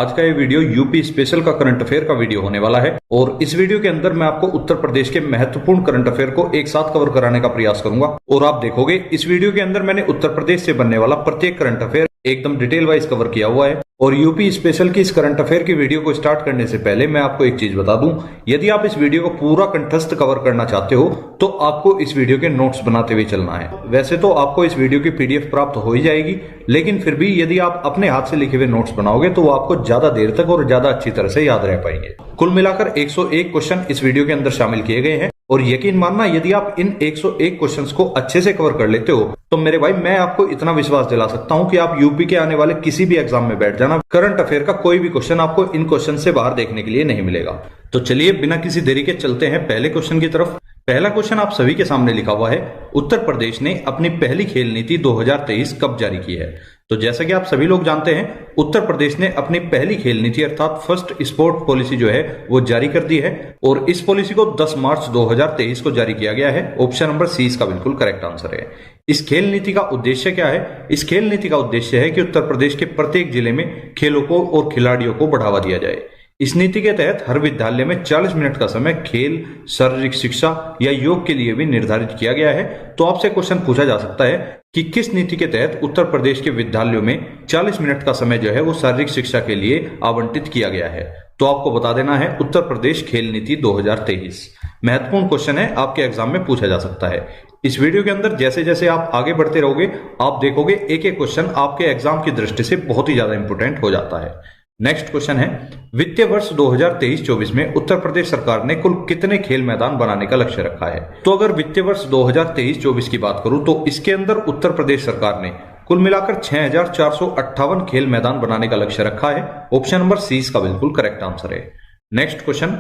आज का ये वीडियो यूपी स्पेशल का करंट अफेयर का वीडियो होने वाला है और इस वीडियो के अंदर मैं आपको उत्तर प्रदेश के महत्वपूर्ण करंट अफेयर को एक साथ कवर कराने का प्रयास करूंगा और आप देखोगे इस वीडियो के अंदर मैंने उत्तर प्रदेश से बनने वाला प्रत्येक करंट अफेयर एकदम डिटेल वाइज कवर किया हुआ है। और यूपी स्पेशल की इस करंट अफेयर की वीडियो को स्टार्ट करने से पहले मैं आपको एक चीज बता दूं, यदि आप इस वीडियो को पूरा कंठस्थ कवर करना चाहते हो तो आपको इस वीडियो के नोट्स बनाते हुए चलना है। वैसे तो आपको इस वीडियो की पीडीएफ प्राप्त हो ही जाएगी, लेकिन फिर भी यदि आप अपने हाथ से लिखे हुए नोट्स बनाओगे तो वो आपको ज्यादा देर तक और ज्यादा अच्छी तरह से याद रह पाएंगे। कुल मिलाकर 101 क्वेश्चन इस वीडियो के अंदर शामिल किए गए हैं और यकीन मानना यदि आप इन 101 क्वेश्चंस को अच्छे से कवर कर लेते हो तो मेरे भाई मैं आपको इतना विश्वास दिला सकता हूं कि आप यूपी के आने वाले किसी भी एग्जाम में बैठ जाना, करंट अफेयर का कोई भी क्वेश्चन आपको इन क्वेश्चन से बाहर देखने के लिए नहीं मिलेगा। तो चलिए बिना किसी देरी के चलते हैं पहले क्वेश्चन की तरफ। पहला क्वेश्चन आप सभी के सामने लिखा हुआ है, उत्तर प्रदेश ने अपनी पहली खेल नीति 2023 कब जारी की है? तो जैसा कि आप सभी लोग जानते हैं, उत्तर प्रदेश ने अपनी पहली खेल नीति अर्थात फर्स्ट स्पोर्ट पॉलिसी जो है वो जारी कर दी है और इस पॉलिसी को 10 मार्च 2023 को जारी किया गया है। ऑप्शन नंबर सी इसका बिल्कुल करेक्ट आंसर है। इस खेल नीति का उद्देश्य क्या है? इस खेल नीति का उद्देश्य है कि उत्तर प्रदेश के प्रत्येक जिले में खेलों को और खिलाड़ियों को बढ़ावा दिया जाए। इस नीति के तहत हर विद्यालय में 40 मिनट का समय खेल, शारीरिक शिक्षा या योग के लिए भी निर्धारित किया गया है। तो आपसे क्वेश्चन पूछा जा सकता है कि किस नीति के तहत उत्तर प्रदेश के विद्यालयों में 40 मिनट का समय जो है वो शारीरिक शिक्षा के लिए आवंटित किया गया है? तो आपको बता देना है उत्तर प्रदेश खेल नीति 2023। महत्वपूर्ण क्वेश्चन है, आपके एग्जाम में पूछा जा सकता है। इस वीडियो के अंदर जैसे जैसे आप आगे बढ़ते रहोगे आप देखोगे एक एक क्वेश्चन आपके एग्जाम की दृष्टि से बहुत ही ज्यादा इंपोर्टेंट हो जाता है। नेक्स्ट क्वेश्चन है, वित्तीय वर्ष 2023-24 में उत्तर प्रदेश सरकार ने कुल कितने खेल मैदान बनाने का लक्ष्य रखा है? तो अगर वित्तीय वर्ष 2023-24 की बात करूं तो इसके अंदर उत्तर प्रदेश सरकार ने कुल मिलाकर 6458 खेल मैदान बनाने का लक्ष्य रखा है। ऑप्शन नंबर सी इसका बिल्कुल करेक्ट आंसर है। नेक्स्ट क्वेश्चन,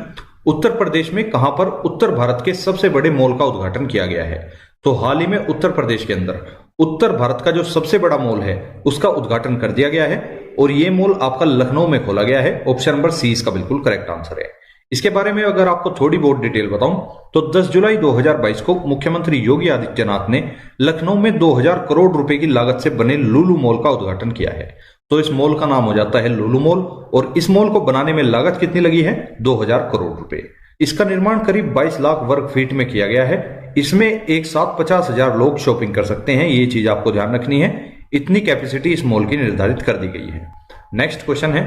उत्तर प्रदेश में कहां पर उत्तर भारत के सबसे बड़े मॉल का उद्घाटन किया गया है? तो हाल ही में उत्तर प्रदेश के अंदर उत्तर भारत का जो सबसे बड़ा मॉल है उसका उद्घाटन कर दिया गया है और ये मॉल आपका लखनऊ में खोला गया है। ऑप्शन नंबर सी इसका बिल्कुल करेक्ट आंसर है। इसके बारे में अगर आपको थोड़ी बहुत डिटेल बताऊं तो 10 जुलाई 2022 को मुख्यमंत्री योगी आदित्यनाथ ने लखनऊ में 2000 करोड़ रुपए की लागत से बने लुलु मॉल का उद्घाटन किया है। तो इस मॉल का नाम हो जाता है लुलु मॉल और इस मॉल को बनाने में लागत कितनी लगी है? 2000 करोड़ रुपए। इसका निर्माण करीब 22 लाख वर्ग फीट में किया गया है। इसमें एक साथ 50,000 लोग शॉपिंग कर सकते हैं, ये चीज आपको ध्यान रखनी है। इतनी कैपेसिटी इस मॉल की निर्धारित कर दी गई है। नेक्स्ट क्वेश्चन है,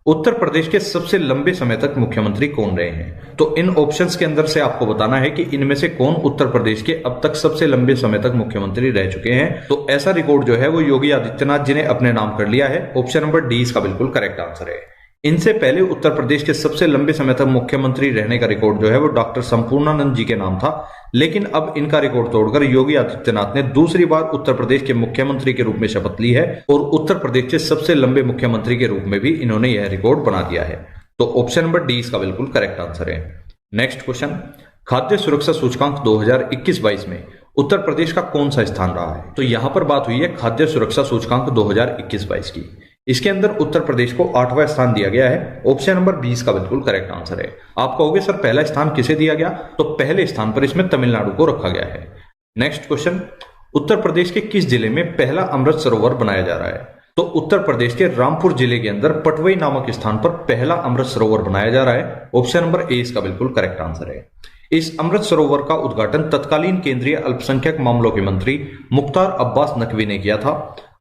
उत्तर प्रदेश के सबसे लंबे समय तक मुख्यमंत्री कौन रहे हैं? तो इन ऑप्शंस के अंदर से आपको बताना है कि इनमें से कौन उत्तर प्रदेश के अब तक सबसे लंबे समय तक मुख्यमंत्री रह चुके हैं। तो ऐसा रिकॉर्ड जो है वो योगी आदित्यनाथ जी ने अपने नाम कर लिया है। ऑप्शन नंबर डी इसका बिल्कुल करेक्ट आंसर है। इनसे पहले उत्तर प्रदेश के सबसे लंबे समय तक मुख्यमंत्री रहने का रिकॉर्ड जो है वो डॉक्टर संपूर्णानंद जी के नाम था, लेकिन अब इनका रिकॉर्ड तोड़कर योगी आदित्यनाथ ने दूसरी बार उत्तर प्रदेश के मुख्यमंत्री के रूप में शपथ ली है और उत्तर प्रदेश के सबसे लंबे मुख्यमंत्री के रूप में भी इन्होंने यह रिकॉर्ड बना दिया है। तो ऑप्शन नंबर डी इसका बिल्कुल करेक्ट आंसर है। नेक्स्ट क्वेश्चन, खाद्य सुरक्षा सूचकांक 2021-22 में उत्तर प्रदेश का कौन सा स्थान रहा है? तो यहां पर बात हुई है खाद्य सुरक्षा सूचकांक 2021-22 की। इसके अंदर उत्तर प्रदेश को 8वां स्थान दिया गया है। ऑप्शन नंबर 20 का बिल्कुल करेक्ट आंसर है। आप कहोगे सर पहला स्थान किसे दिया गया? तो पहले स्थान पर इसमें तमिलनाडु को रखा गया है। नेक्स्ट क्वेश्चन, उत्तर प्रदेश के किस जिले में पहला अमृत सरोवर बनाया जा रहा है? तो उत्तर प्रदेश के रामपुर जिले के अंदर पटवई नामक स्थान पर पहला अमृत सरोवर बनाया जा रहा है। ऑप्शन नंबर ए इसका बिल्कुल करेक्ट आंसर है। इस अमृत सरोवर का उद्घाटन तत्कालीन केंद्रीय अल्पसंख्यक मामलों के मंत्री मुख्तार अब्बास नकवी ने किया था।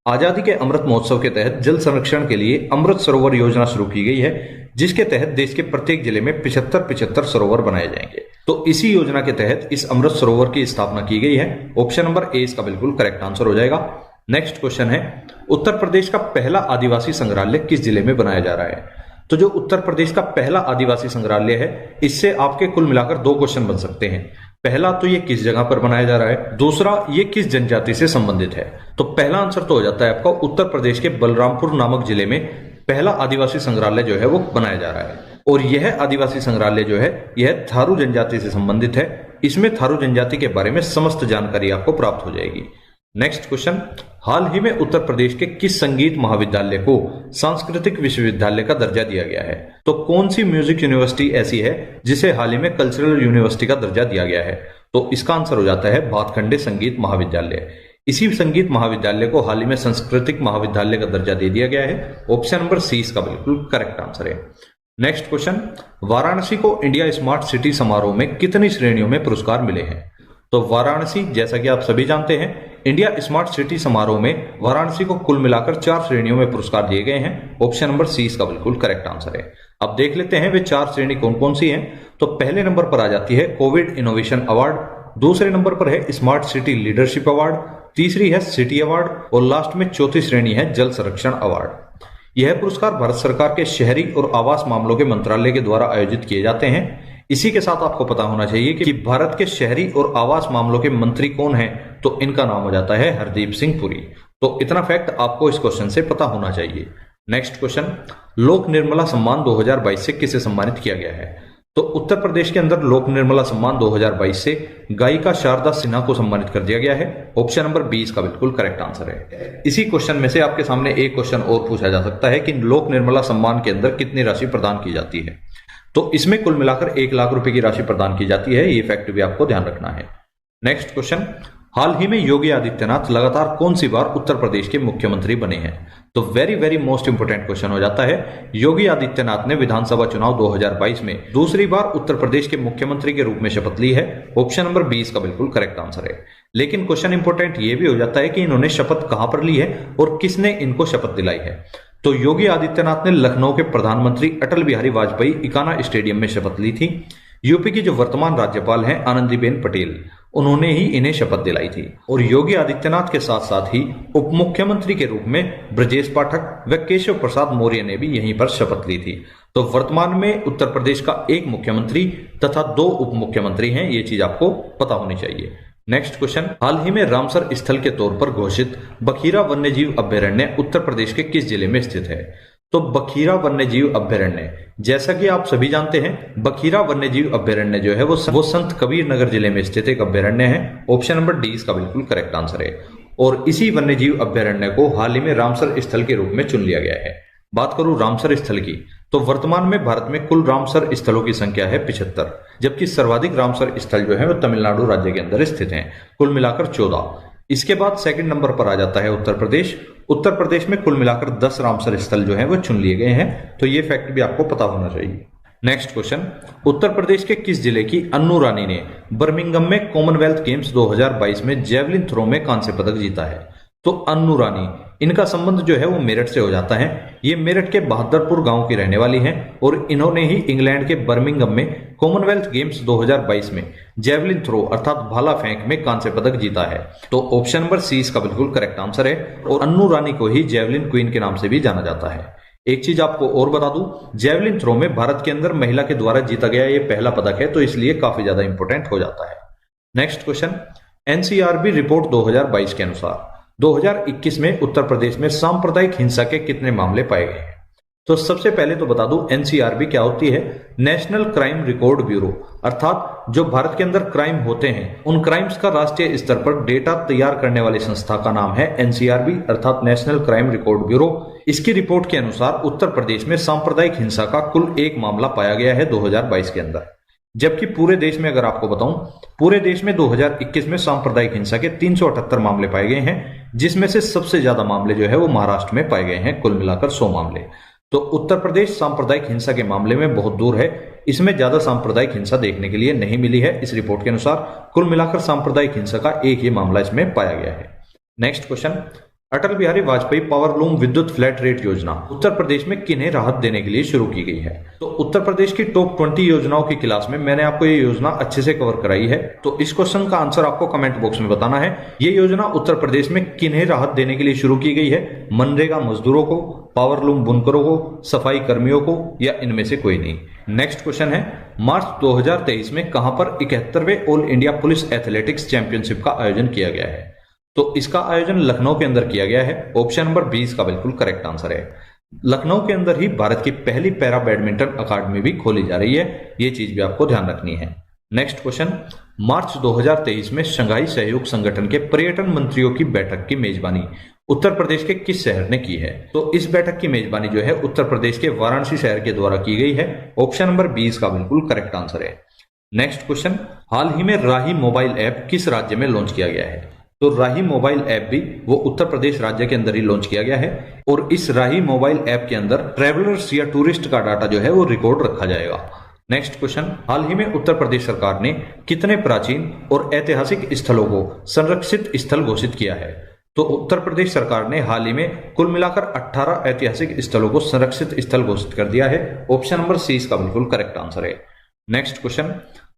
आजादी के अमृत महोत्सव के तहत जल संरक्षण के लिए अमृत सरोवर योजना शुरू की गई है, जिसके तहत देश के प्रत्येक जिले में 75-75 सरोवर बनाए जाएंगे। तो इसी योजना के तहत इस अमृत सरोवर की स्थापना की गई है। ऑप्शन नंबर ए इसका बिल्कुल करेक्ट आंसर हो जाएगा। नेक्स्ट क्वेश्चन है, उत्तर प्रदेश का पहला आदिवासी संग्रहालय किस जिले में बनाया जा रहा है? तो जो उत्तर प्रदेश का पहला आदिवासी संग्रहालय है, इससे आपके कुल मिलाकर 2 क्वेश्चन बन सकते हैं। पहला तो ये किस जगह पर बनाया जा रहा है, दूसरा ये किस जनजाति से संबंधित है। तो पहला आंसर तो हो जाता है आपका उत्तर प्रदेश के बलरामपुर नामक जिले में पहला आदिवासी संग्रहालय जो है वो बनाया जा रहा है और यह आदिवासी संग्रहालय जो है यह थारू जनजाति से संबंधित है। इसमें थारू जनजाति के बारे में समस्त जानकारी आपको प्राप्त हो जाएगी। नेक्स्ट क्वेश्चन, हाल ही में उत्तर प्रदेश के किस संगीत महाविद्यालय को सांस्कृतिक विश्वविद्यालय का दर्जा दिया गया है? तो कौन सी म्यूजिक यूनिवर्सिटी ऐसी है जिसे हाल ही में कल्चरल यूनिवर्सिटी का दर्जा दिया गया है? तो इसका आंसर हो जाता है भातखंडे संगीत महाविद्यालय। इसी संगीत महाविद्यालय को हाल ही में सांस्कृतिक महाविद्यालय का दर्जा दे दिया गया है। ऑप्शन नंबर सी इसका बिल्कुल करेक्ट आंसर है। नेक्स्ट क्वेश्चन, वाराणसी को इंडिया स्मार्ट सिटी समारोह में कितनी श्रेणियों में पुरस्कार मिले हैं? तो वाराणसी, जैसा कि आप सभी जानते हैं, इंडिया स्मार्ट सिटी समारोह में वाराणसी को कुल मिलाकर 4 श्रेणियों में पुरस्कार दिए गए हैं। ऑप्शन नंबर सी इसका बिल्कुल करेक्ट आंसर है। अब देख लेते हैं वे 4 श्रेणी कौन कौन सी हैं। तो पहले नंबर पर आ जाती है कोविड इनोवेशन अवार्ड, दूसरे नंबर पर है स्मार्ट सिटी लीडरशिप अवार्ड, तीसरी है सिटी अवार्ड और लास्ट में चौथी श्रेणी है जल संरक्षण अवार्ड। यह पुरस्कार भारत सरकार के शहरी और आवास मामलों के मंत्रालय के द्वारा आयोजित किए जाते हैं। इसी के साथ आपको पता होना चाहिए कि भारत के शहरी और आवास मामलों के मंत्री कौन हैं, तो इनका नाम हो जाता है हरदीप सिंह पुरी। तो इतना फैक्ट आपको इस क्वेश्चन से पता होना चाहिए। नेक्स्ट क्वेश्चन, लोक निर्मला सम्मान 2022 से किसे सम्मानित किया गया है? तो उत्तर प्रदेश के अंदर लोक निर्मला सम्मान 2022 से गायिका शारदा सिन्हा को सम्मानित कर दिया गया है। ऑप्शन नंबर 20 का बिल्कुल करेक्ट आंसर है। इसी क्वेश्चन में से आपके सामने एक क्वेश्चन और पूछा जा सकता है कि लोक निर्मला सम्मान के अंदर कितनी राशि प्रदान की जाती है? तो इसमें कुल मिलाकर 1 लाख रुपए की राशि प्रदान की जाती है। ये फैक्ट भी आपको ध्यान रखना है। नेक्स्ट क्वेश्चन, हाल ही में योगी आदित्यनाथ लगातार कौन सी बार उत्तर प्रदेश के मुख्यमंत्री बने हैं? तो वेरी मोस्ट इंपोर्टेंट क्वेश्चन हो जाता है। योगी आदित्यनाथ ने विधानसभा चुनाव 2022 में दूसरी बार उत्तर प्रदेश के मुख्यमंत्री के रूप में शपथ ली है। ऑप्शन नंबर 20 का बिल्कुल करेक्ट आंसर है। लेकिन क्वेश्चन इंपोर्टेंट ये भी हो जाता है कि इन्होंने शपथ कहां पर ली है और किसने इनको शपथ दिलाई है। तो योगी आदित्यनाथ ने लखनऊ के प्रधानमंत्री अटल बिहारी वाजपेयी इकाना स्टेडियम में शपथ ली थी। यूपी की जो वर्तमान राज्यपाल हैं आनंदीबेन पटेल, उन्होंने ही इन्हें शपथ दिलाई थी। और योगी आदित्यनाथ के साथ साथ ही उप मुख्यमंत्री के रूप में ब्रजेश पाठक व केशव प्रसाद मौर्य ने भी यहीं पर शपथ ली थी। तो वर्तमान में उत्तर प्रदेश का 1 मुख्यमंत्री तथा 2 उप मुख्यमंत्री हैं, ये चीज आपको पता होनी चाहिए। नेक्स्ट क्वेश्चन, हाल ही में रामसर स्थल के तौर पर घोषित बखीरा वन्यजीव अभ्यारण्य उत्तर प्रदेश के किस जिले में स्थित है? तो बखीरा वन्यजीव अभ्यारण्य, जैसा कि आप सभी जानते हैं, बखीरा वन्यजीव अभ्यारण्य जो है वो संत कबीर नगर जिले में स्थित एक अभ्यारण्य है। ऑप्शन नंबर डी इसका बिल्कुल करेक्ट आंसर है। और इसी वन्यजीव अभ्यारण्य को हाल ही में रामसर स्थल के रूप में चुन लिया गया है। बात करूं रामसर स्थल की, तो वर्तमान में भारत में कुल रामसर स्थलों की संख्या है 75, जबकि सर्वाधिक रामसर स्थल जो है वो तमिलनाडु राज्य के अंदर स्थित हैं, कुल मिलाकर 14। इसके बाद सेकंड नंबर पर आ जाता है उत्तर प्रदेश। उत्तर प्रदेश में कुल मिलाकर 10 रामसर स्थल जो है वो चुन लिए गए हैं। तो ये फैक्ट भी आपको पता होना चाहिए। नेक्स्ट क्वेश्चन, उत्तर प्रदेश के किस जिले की अन्नू रानी ने बर्मिंघम में कॉमनवेल्थ गेम्स 2022 में जेवलिन थ्रो में कांस्य पदक जीता है? तो अन्नू रानी, इनका संबंध जो है वो मेरठ से हो जाता है। ये मेरठ के बहादुरपुर गांव की रहने वाली हैं और इन्होंने ही इंग्लैंड के बर्मिंघम में कॉमनवेल्थ गेम्स 2022 में जेवलिन थ्रो अर्थात भाला फेंक में कांस्य पदक जीता है। तो ऑप्शन नंबर सी इसका बिल्कुल करेक्ट आंसर है। और अन्नू रानी को ही जेवलिन क्वीन के नाम से भी जाना जाता है। एक चीज आपको और बता दूं, जेवलिन थ्रो में भारत के अंदर महिला के द्वारा जीता गया ये पहला पदक है, तो इसलिए काफी ज्यादा इंपॉर्टेंट हो जाता है। नेक्स्ट क्वेश्चन, एनसीआरबी रिपोर्ट 2022 के अनुसार 2021 में उत्तर प्रदेश में सांप्रदायिक हिंसा के कितने मामले पाए गए हैं? तो सबसे पहले तो बता दूं, एनसीआरबी क्या होती है? नेशनल क्राइम रिकॉर्ड ब्यूरो, अर्थात जो भारत के अंदर क्राइम होते हैं उन क्राइम्स का राष्ट्रीय स्तर पर डेटा तैयार करने वाली संस्था का नाम है एनसीआरबी अर्थात नेशनल क्राइम रिकॉर्ड ब्यूरो। इसकी रिपोर्ट के अनुसार उत्तर प्रदेश में सांप्रदायिक हिंसा का कुल 1 मामला पाया गया है 2022 के अंदर, जबकि पूरे देश में अगर आपको बताऊं, पूरे देश में 2021 में सांप्रदायिक हिंसा के 378 मामले पाए गए हैं, जिसमें से सबसे ज्यादा मामले जो है वो महाराष्ट्र में पाए गए हैं, कुल मिलाकर 100 मामले। तो उत्तर प्रदेश सांप्रदायिक हिंसा के मामले में बहुत दूर है, इसमें ज्यादा सांप्रदायिक हिंसा देखने के लिए नहीं मिली है। इस रिपोर्ट के अनुसार कुल मिलाकर सांप्रदायिक हिंसा का 1 ही मामला इसमें पाया गया है। Next question, Atal Bihari Vajpayee powerloom विद्युत फ्लैट रेट योजना उत्तर प्रदेश में किन्हें राहत देने के लिए शुरू की गई है? तो उत्तर प्रदेश की टॉप 20 योजनाओं की क्लास में मैंने आपको ये योजना अच्छे से कवर कराई है, तो इस क्वेश्चन का आंसर आपको कमेंट बॉक्स में बताना है। ये योजना उत्तर प्रदेश में किन्हें राहत देने के लिए शुरू की गई है? मनरेगा मजदूरों को, पावरलूम बुनकरों को, सफाई कर्मियों को, या इनमें से कोई नहीं? नेक्स्ट क्वेश्चन है, मार्च 2023 में कहां पर 71वें all India police athletics championship का आयोजन किया गया है? तो इसका आयोजन लखनऊ के अंदर किया गया है। ऑप्शन नंबर 20 का बिल्कुल करेक्ट आंसर है। लखनऊ के अंदर ही भारत की पहली पैरा बैडमिंटन अकादमी भी खोली जा रही है, ये चीज भी आपको ध्यान रखनी है। नेक्स्ट क्वेश्चन, मार्च 2023 में शंघाई सहयोग संगठन के पर्यटन मंत्रियों की बैठक की मेजबानी उत्तर प्रदेश के किस शहर ने की है? तो इस बैठक की मेजबानी जो है उत्तर प्रदेश के वाराणसी शहर के द्वारा की गई है। ऑप्शन नंबर 20 का बिल्कुल करेक्ट आंसर है। नेक्स्ट क्वेश्चन, हाल ही में राही मोबाइल ऐप किस राज्य में लॉन्च किया गया है? तो राही मोबाइल ऐप भी वो उत्तर प्रदेश राज्य के अंदर ही लॉन्च किया गया है और इस राही मोबाइल ऐप के अंदर ट्रेवलर्स या टूरिस्ट का डाटा जो है वो रिकॉर्ड रखा जाएगा। नेक्स्ट क्वेश्चन, हाल ही में उत्तर प्रदेश सरकार ने कितने प्राचीन और ऐतिहासिक स्थलों को संरक्षित स्थल घोषित किया है? तो उत्तर प्रदेश सरकार ने हाल ही में कुल मिलाकर 18 ऐतिहासिक स्थलों को संरक्षित स्थल घोषित कर दिया है। ऑप्शन नंबर सी इसका बिल्कुल करेक्ट आंसर है। नेक्स्ट क्वेश्चन,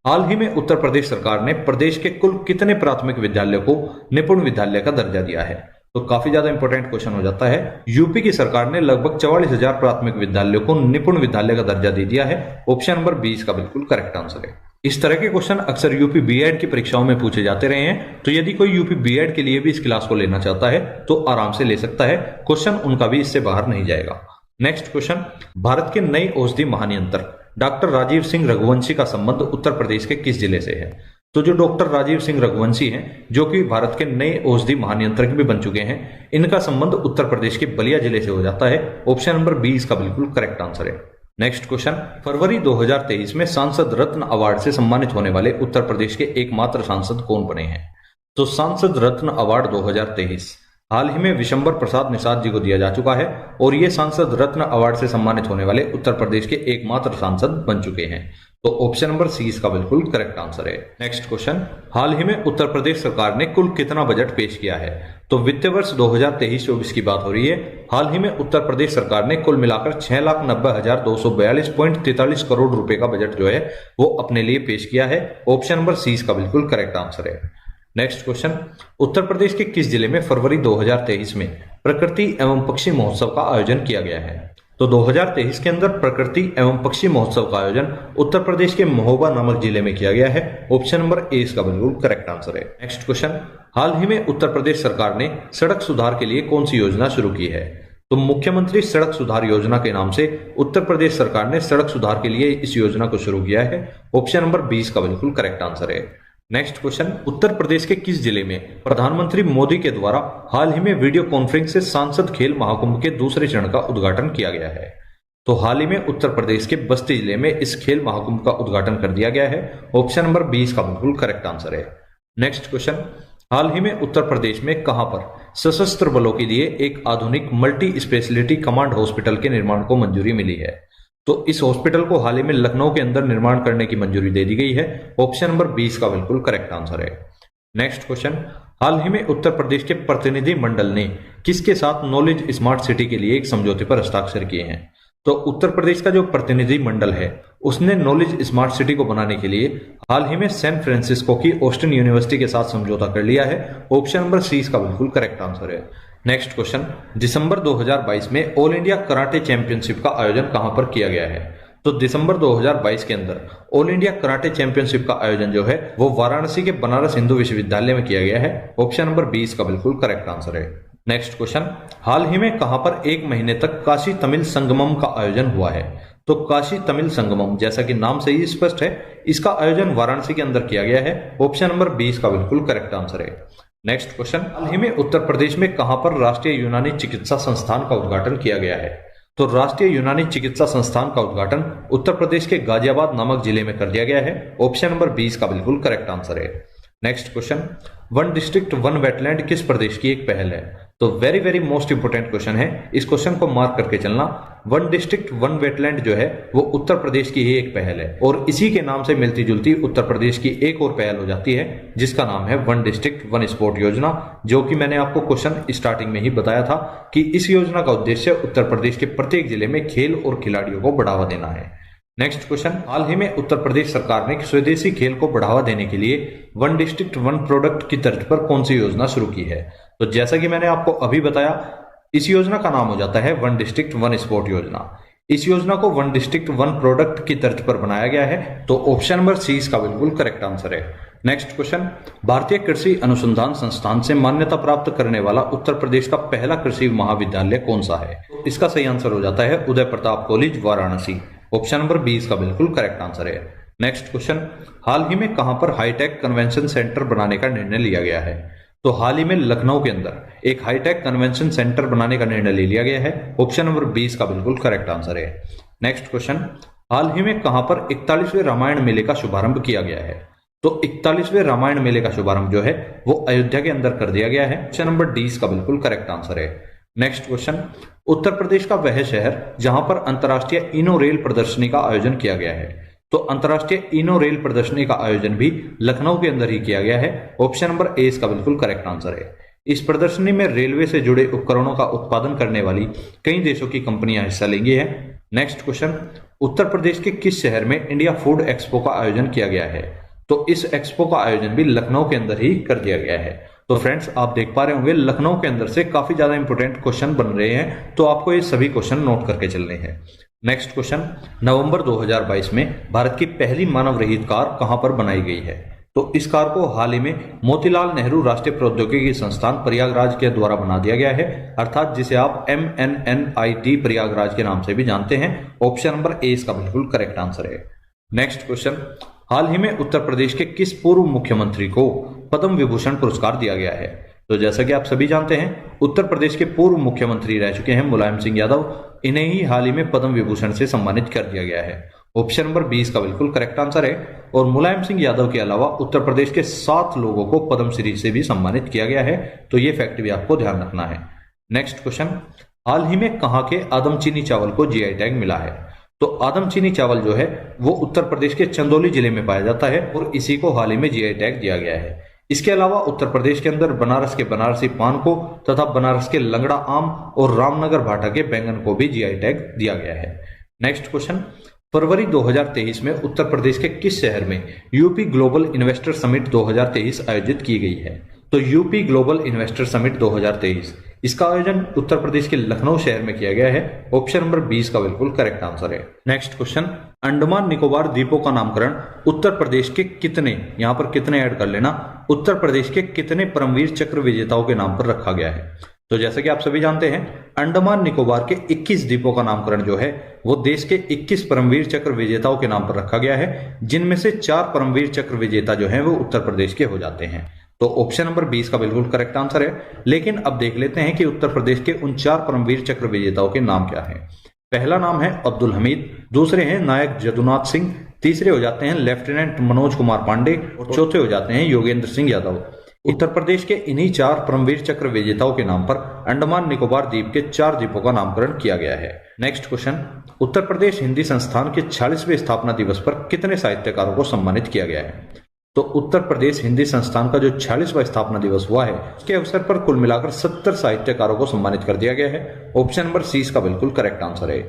हाल ही में उत्तर प्रदेश सरकार ने प्रदेश के कुल कितने प्राथमिक विद्यालयों को निपुण विद्यालय का दर्जा दिया है? तो काफी ज्यादा इंपॉर्टेंट क्वेश्चन हो जाता है। यूपी की सरकार ने लगभग 44,000 प्राथमिक विद्यालयों को निपुण विद्यालय का दर्जा दे दिया है। ऑप्शन नंबर बी इसका बिल्कुल करेक्ट आंसर है। इस तरह के क्वेश्चन अक्सर यूपी बीएड की परीक्षाओं में पूछे जाते रहे हैं, तो यदि कोई यूपी बीएड के लिए भी इस क्लास को लेना चाहता है तो आराम से ले सकता है, क्वेश्चन उनका भी इससे बाहर नहीं जाएगा। नेक्स्ट क्वेश्चन, भारत के नई औषधि महानियंत्रक डॉक्टर राजीव सिंह रघुवंशी का संबंध उत्तर प्रदेश के किस जिले से है? तो जो डॉक्टर राजीव सिंह रघुवंशी हैं, जो कि भारत के नए औषधि महानियंत्रक भी बन चुके हैं, इनका संबंध उत्तर प्रदेश के बलिया जिले से हो जाता है। ऑप्शन नंबर बी इसका बिल्कुल करेक्ट आंसर है। नेक्स्ट क्वेश्चन, फरवरी 2023 में सांसद रत्न अवार्ड से सम्मानित होने वाले उत्तर प्रदेश के एकमात्र सांसद कौन बने हैं? तो सांसद रत्न अवार्ड 2023 हाल ही में विशंबर प्रसाद निषाद जी को दिया जा चुका है और ये सांसद रत्न अवार्ड से सम्मानित होने वाले उत्तर प्रदेश के एकमात्र सांसद बन चुके हैं। तो ऑप्शन नंबर सी इसका बिल्कुल करेक्ट आंसर है। नेक्स्ट क्वेश्चन, हाल ही में उत्तर प्रदेश सरकार ने कुल कितना बजट पेश किया है? तो वित्तीय वर्ष 2023-24 की बात हो रही है। हाल ही में उत्तर प्रदेश सरकार ने कुल मिलाकर 6,90,242.43 करोड़ रुपए का बजट जो है वो अपने लिए पेश किया है। ऑप्शन नंबर सी इसका बिल्कुल करेक्ट आंसर है। नेक्स्ट क्वेश्चन, उत्तर प्रदेश के किस जिले में फरवरी 2023 में प्रकृति एवं पक्षी महोत्सव का आयोजन किया गया है? तो 2023 के अंदर प्रकृति एवं पक्षी महोत्सव का आयोजन उत्तर प्रदेश के महोबा नामक जिले में किया गया है। ऑप्शन नंबर ए इसका बिल्कुल करेक्ट आंसर है। नेक्स्ट क्वेश्चन, हाल ही में उत्तर प्रदेश सरकार ने सड़क सुधार के लिए कौन सी योजना शुरू की है? तो मुख्यमंत्री सड़क सुधार योजना के नाम से उत्तर प्रदेश सरकार ने सड़क सुधार के लिए इस योजना को शुरू किया है। ऑप्शन नंबर 20 का बिल्कुल करेक्ट आंसर है। नेक्स्ट क्वेश्चन, उत्तर प्रदेश के किस जिले में प्रधानमंत्री मोदी के द्वारा हाल ही में वीडियो कॉन्फ्रेंस से सांसद खेल महाकुंभ के दूसरे चरण का उद्घाटन किया गया है? तो हाल ही में उत्तर प्रदेश के बस्ती जिले में इस खेल महाकुंभ का उद्घाटन कर दिया गया है। ऑप्शन नंबर 20 का बिल्कुल करेक्ट आंसर है। नेक्स्ट क्वेश्चन, हाल ही में उत्तर प्रदेश में कहां पर सशस्त्र बलों के लिए एक आधुनिक मल्टी स्पेशलिटी कमांड हॉस्पिटल के निर्माण को मंजूरी मिली है? तो इस हॉस्पिटल को हाल ही में लखनऊ के अंदर निर्माण करने की मंजूरी दे दी गई है। ऑप्शन नंबर 20 का बिल्कुल करेक्ट आंसर है। नेक्स्ट क्वेश्चन, हाल ही में उत्तर प्रदेश के प्रतिनिधि मंडल ने किसके साथ नॉलेज स्मार्ट सिटी के लिए एक समझौते पर हस्ताक्षर किए हैं? तो उत्तर प्रदेश का जो प्रतिनिधि मंडल है उसने नॉलेज स्मार्ट सिटी को बनाने के लिए हाल ही में सैन फ्रांसिस्को की ऑस्टिन यूनिवर्सिटी के साथ समझौता कर लिया है। ऑप्शन नंबर सी इसका बिल्कुल करेक्ट आंसर है। नेक्स्ट क्वेश्चन, दिसंबर 2022 में ऑल इंडिया कराटे चैंपियनशिप का आयोजन कहां पर किया गया है? तो दिसंबर 2022 के अंदर ऑल इंडिया कराटे चैंपियनशिप का आयोजन जो है वो वाराणसी के बनारस हिंदू विश्वविद्यालय में किया गया है। ऑप्शन नंबर 20 का बिल्कुल करेक्ट आंसर है। नेक्स्ट क्वेश्चन, हाल ही में कहां पर एक महीने तक काशी तमिल संगमम का आयोजन हुआ है? तो काशी तमिल संगमम जैसा कि नाम से ही स्पष्ट है, इसका आयोजन वाराणसी के अंदर किया गया है। ऑप्शन नंबर 20 का बिल्कुल करेक्ट आंसर है। नेक्स्ट क्वेश्चन, हाल ही में उत्तर प्रदेश में कहां पर राष्ट्रीय यूनानी चिकित्सा संस्थान का उद्घाटन किया गया है? तो राष्ट्रीय यूनानी चिकित्सा संस्थान का उद्घाटन उत्तर प्रदेश के गाजियाबाद नामक जिले में कर दिया गया है। ऑप्शन नंबर 20 का बिल्कुल करेक्ट आंसर है। Next question, one district one wetland किस प्रदेश की एक पहल है? तो very very most important question है, इस क्वेश्चन को मार्क करके चलना। वन डिस्ट्रिक्ट वन वेटलैंड जो है वो उत्तर प्रदेश की ही एक पहल है और इसी के नाम से मिलती जुलती उत्तर प्रदेश की एक और पहल हो जाती है जिसका नाम है वन डिस्ट्रिक्ट वन स्पोर्ट योजना, जो कि मैंने आपको क्वेश्चन स्टार्टिंग में ही बताया था कि इस योजना का उद्देश्य उत्तर प्रदेश के प्रत्येक जिले में खेल और खिलाड़ियों को बढ़ावा देना है। नेक्स्ट क्वेश्चन, हाल ही में उत्तर प्रदेश सरकार ने स्वदेशी खेल को बढ़ावा देने के लिए वन डिस्ट्रिक्ट वन प्रोडक्ट की तर्ज पर कौन सी योजना शुरू की है? तो जैसा कि मैंने आपको अभी बताया, इस योजना का नाम हो जाता है वन डिस्ट्रिक्ट वन स्पोर्ट योजना। इस योजना को वन डिस्ट्रिक्ट वन प्रोडक्ट की तर्ज पर बनाया गया है। तो ऑप्शन नंबर सी इसका बिल्कुल करेक्ट आंसर है। नेक्स्ट क्वेश्चन, भारतीय कृषि अनुसंधान संस्थान से मान्यता प्राप्त करने वाला उत्तर प्रदेश का पहला कृषि महाविद्यालय कौन सा है? इसका सही आंसर हो जाता है Uday Pratap college Varanasi. Option number 20 का बिल्कुल करेक्ट आंसर है। नेक्स्ट क्वेश्चन, हाल ही में कहां पर हाईटेक कन्वेंशन सेंटर बनाने का निर्णय लिया गया है? तो हाल ही में लखनऊ के अंदर एक हाईटेक कन्वेंशन सेंटर बनाने का निर्णय ले लिया गया है। ऑप्शन नंबर 20 का बिल्कुल करेक्ट आंसर है। नेक्स्ट क्वेश्चन, हाल ही में कहां पर 41वें रामायण मेले का शुभारंभ किया गया है? तो 41वें रामायण मेले का शुभारंभ जो है वो अयोध्या के अंदर कर दिया गया है। ऑप्शन नंबर डी इसका बिल्कुल करेक्ट आंसर है। नेक्स्ट क्वेश्चन, उत्तर प्रदेश का वह शहर जहां पर अंतरराष्ट्रीय इनो रेल प्रदर्शनी का आयोजन किया गया है। तो अंतरराष्ट्रीय इनो रेल प्रदर्शनी का आयोजन भी लखनऊ के अंदर ही किया गया है। ऑप्शन नंबर ए इसका बिल्कुल करेक्ट आंसर है। इस प्रदर्शनी में रेलवे से जुड़े उपकरणों का उत्पादन करने वाली कई देशों की कंपनियां हिस्सा लेंगी है। नेक्स्ट क्वेश्चन, उत्तर प्रदेश के किस शहर में इंडिया फूड एक्सपो का आयोजन किया गया है। तो इस एक्सपो का आयोजन भी लखनऊ के अंदर ही कर दिया गया है। तो फ्रेंड्स आप देख पा रहे होंगे लखनऊ के अंदर से काफी ज्यादा इंपोर्टेंट क्वेश्चन बन रहे हैं, तो आपको ये सभी क्वेश्चन नोट करके चलने हैं। नेक्स्ट क्वेश्चन, नवंबर 2022 में भारत की पहली मानव रहित कार कहां पर बनाई गई है। तो इस कार को हाल ही में मोतीलाल नेहरू राष्ट्रीय प्रौद्योगिकी संस्थान प्रयागराज के द्वारा बना दिया गया है, अर्थात जिसे आप MNNIT प्रयागराज के नाम से भी जानते हैं। ऑप्शन नंबर ए इसका बिल्कुल करेक्ट आंसर है। नेक्स्ट क्वेश्चन, हाल ही में उत्तर प्रदेश के किस पूर्व मुख्यमंत्री को पद्म विभूषण पुरस्कार दिया गया है। तो जैसा कि आप सभी जानते हैं उत्तर प्रदेश के पूर्व मुख्यमंत्री रह चुके हैं मुलायम सिंह यादव, इन्हें ही हाल ही में पद्म विभूषण से सम्मानित कर दिया गया है। ऑप्शन नंबर 20 का बिल्कुल करेक्ट आंसर है। और मुलायम सिंह यादव के अलावा उत्तर प्रदेश के 7 लोगों को पद्मश्री से भी सम्मानित किया गया है, तो ये फैक्ट भी आपको ध्यान रखना है। नेक्स्ट क्वेश्चन, हाल ही में कहां के आदमचीनी चावल को जीआई टैग मिला है। तो आदमचीनी चावल जो है वो उत्तर प्रदेश के चंदौली जिले में पाया जाता है और इसी को हाल ही में जीआई टैग दिया गया है। इसके अलावा उत्तर प्रदेश के अंदर बनारस के बनारसी पान को तथा बनारस के लंगड़ा आम और रामनगर भाटा के बैंगन को भी जीआई टैग दिया गया है। नेक्स्ट क्वेश्चन, फरवरी 2023 में उत्तर प्रदेश के किस शहर में यूपी ग्लोबल इन्वेस्टर समिट 2023 आयोजित की गई है। तो यूपी ग्लोबल इन्वेस्टर समिट 2023 इसका आयोजन उत्तर प्रदेश के लखनऊ शहर में किया गया है। ऑप्शन नंबर 20 का बिल्कुल करेक्ट आंसर है। नेक्स्ट क्वेश्चन, अंडमान निकोबार द्वीपों का नामकरण उत्तर प्रदेश के कितने, यहां पर कितने ऐड कर लेना, उत्तर प्रदेश के कितने परमवीर चक्र विजेताओं के नाम पर रखा गया है। तो जैसे कि आप सभी जानते हैं अंडमान निकोबार के 21 द्वीपों का नामकरण जो है वो देश के 21 परमवीर चक्र विजेताओं के नाम पर रखा गया है, जिनमें से 4 परमवीर चक्र विजेता जो हैं वो उत्तर प्रदेश के हो जाते हैं। तो ऑप्शन नंबर 20 का बिल्कुल करेक्ट आंसर है। लेकिन अब देख लेते हैं कि उत्तर प्रदेश के उन 4 परमवीर चक्र विजेताओं के नाम क्या हैं। पहला नाम है अब्दुल हमीद, दूसरे हैं नायक जदुनाथ सिंह, तीसरे हो जाते हैं लेफ्टिनेंट मनोज कुमार पांडे और चौथे हो जाते हैं योगेंद्र सिंह यादव। उत्तर प्रदेश के इन्हीं 4 परमवीर चक्र विजेताओं के नाम पर अंडमान निकोबार द्वीप के 4 द्वीपों का नामकरण किया गया है। नेक्स्ट क्वेश्चन, उत्तर प्रदेश हिंदी संस्थान के 46वें स्थापना दिवस पर कितने साहित्यकारों को सम्मानित किया गया है। तो उत्तर प्रदेश हिंदी संस्थान का जो 46वां स्थापना दिवस हुआ है उसके अवसर पर कुल मिलाकर 70 साहित्यकारों को सम्मानित कर दिया गया है। ऑप्शन नंबर सी का बिल्कुल करेक्ट आंसर है।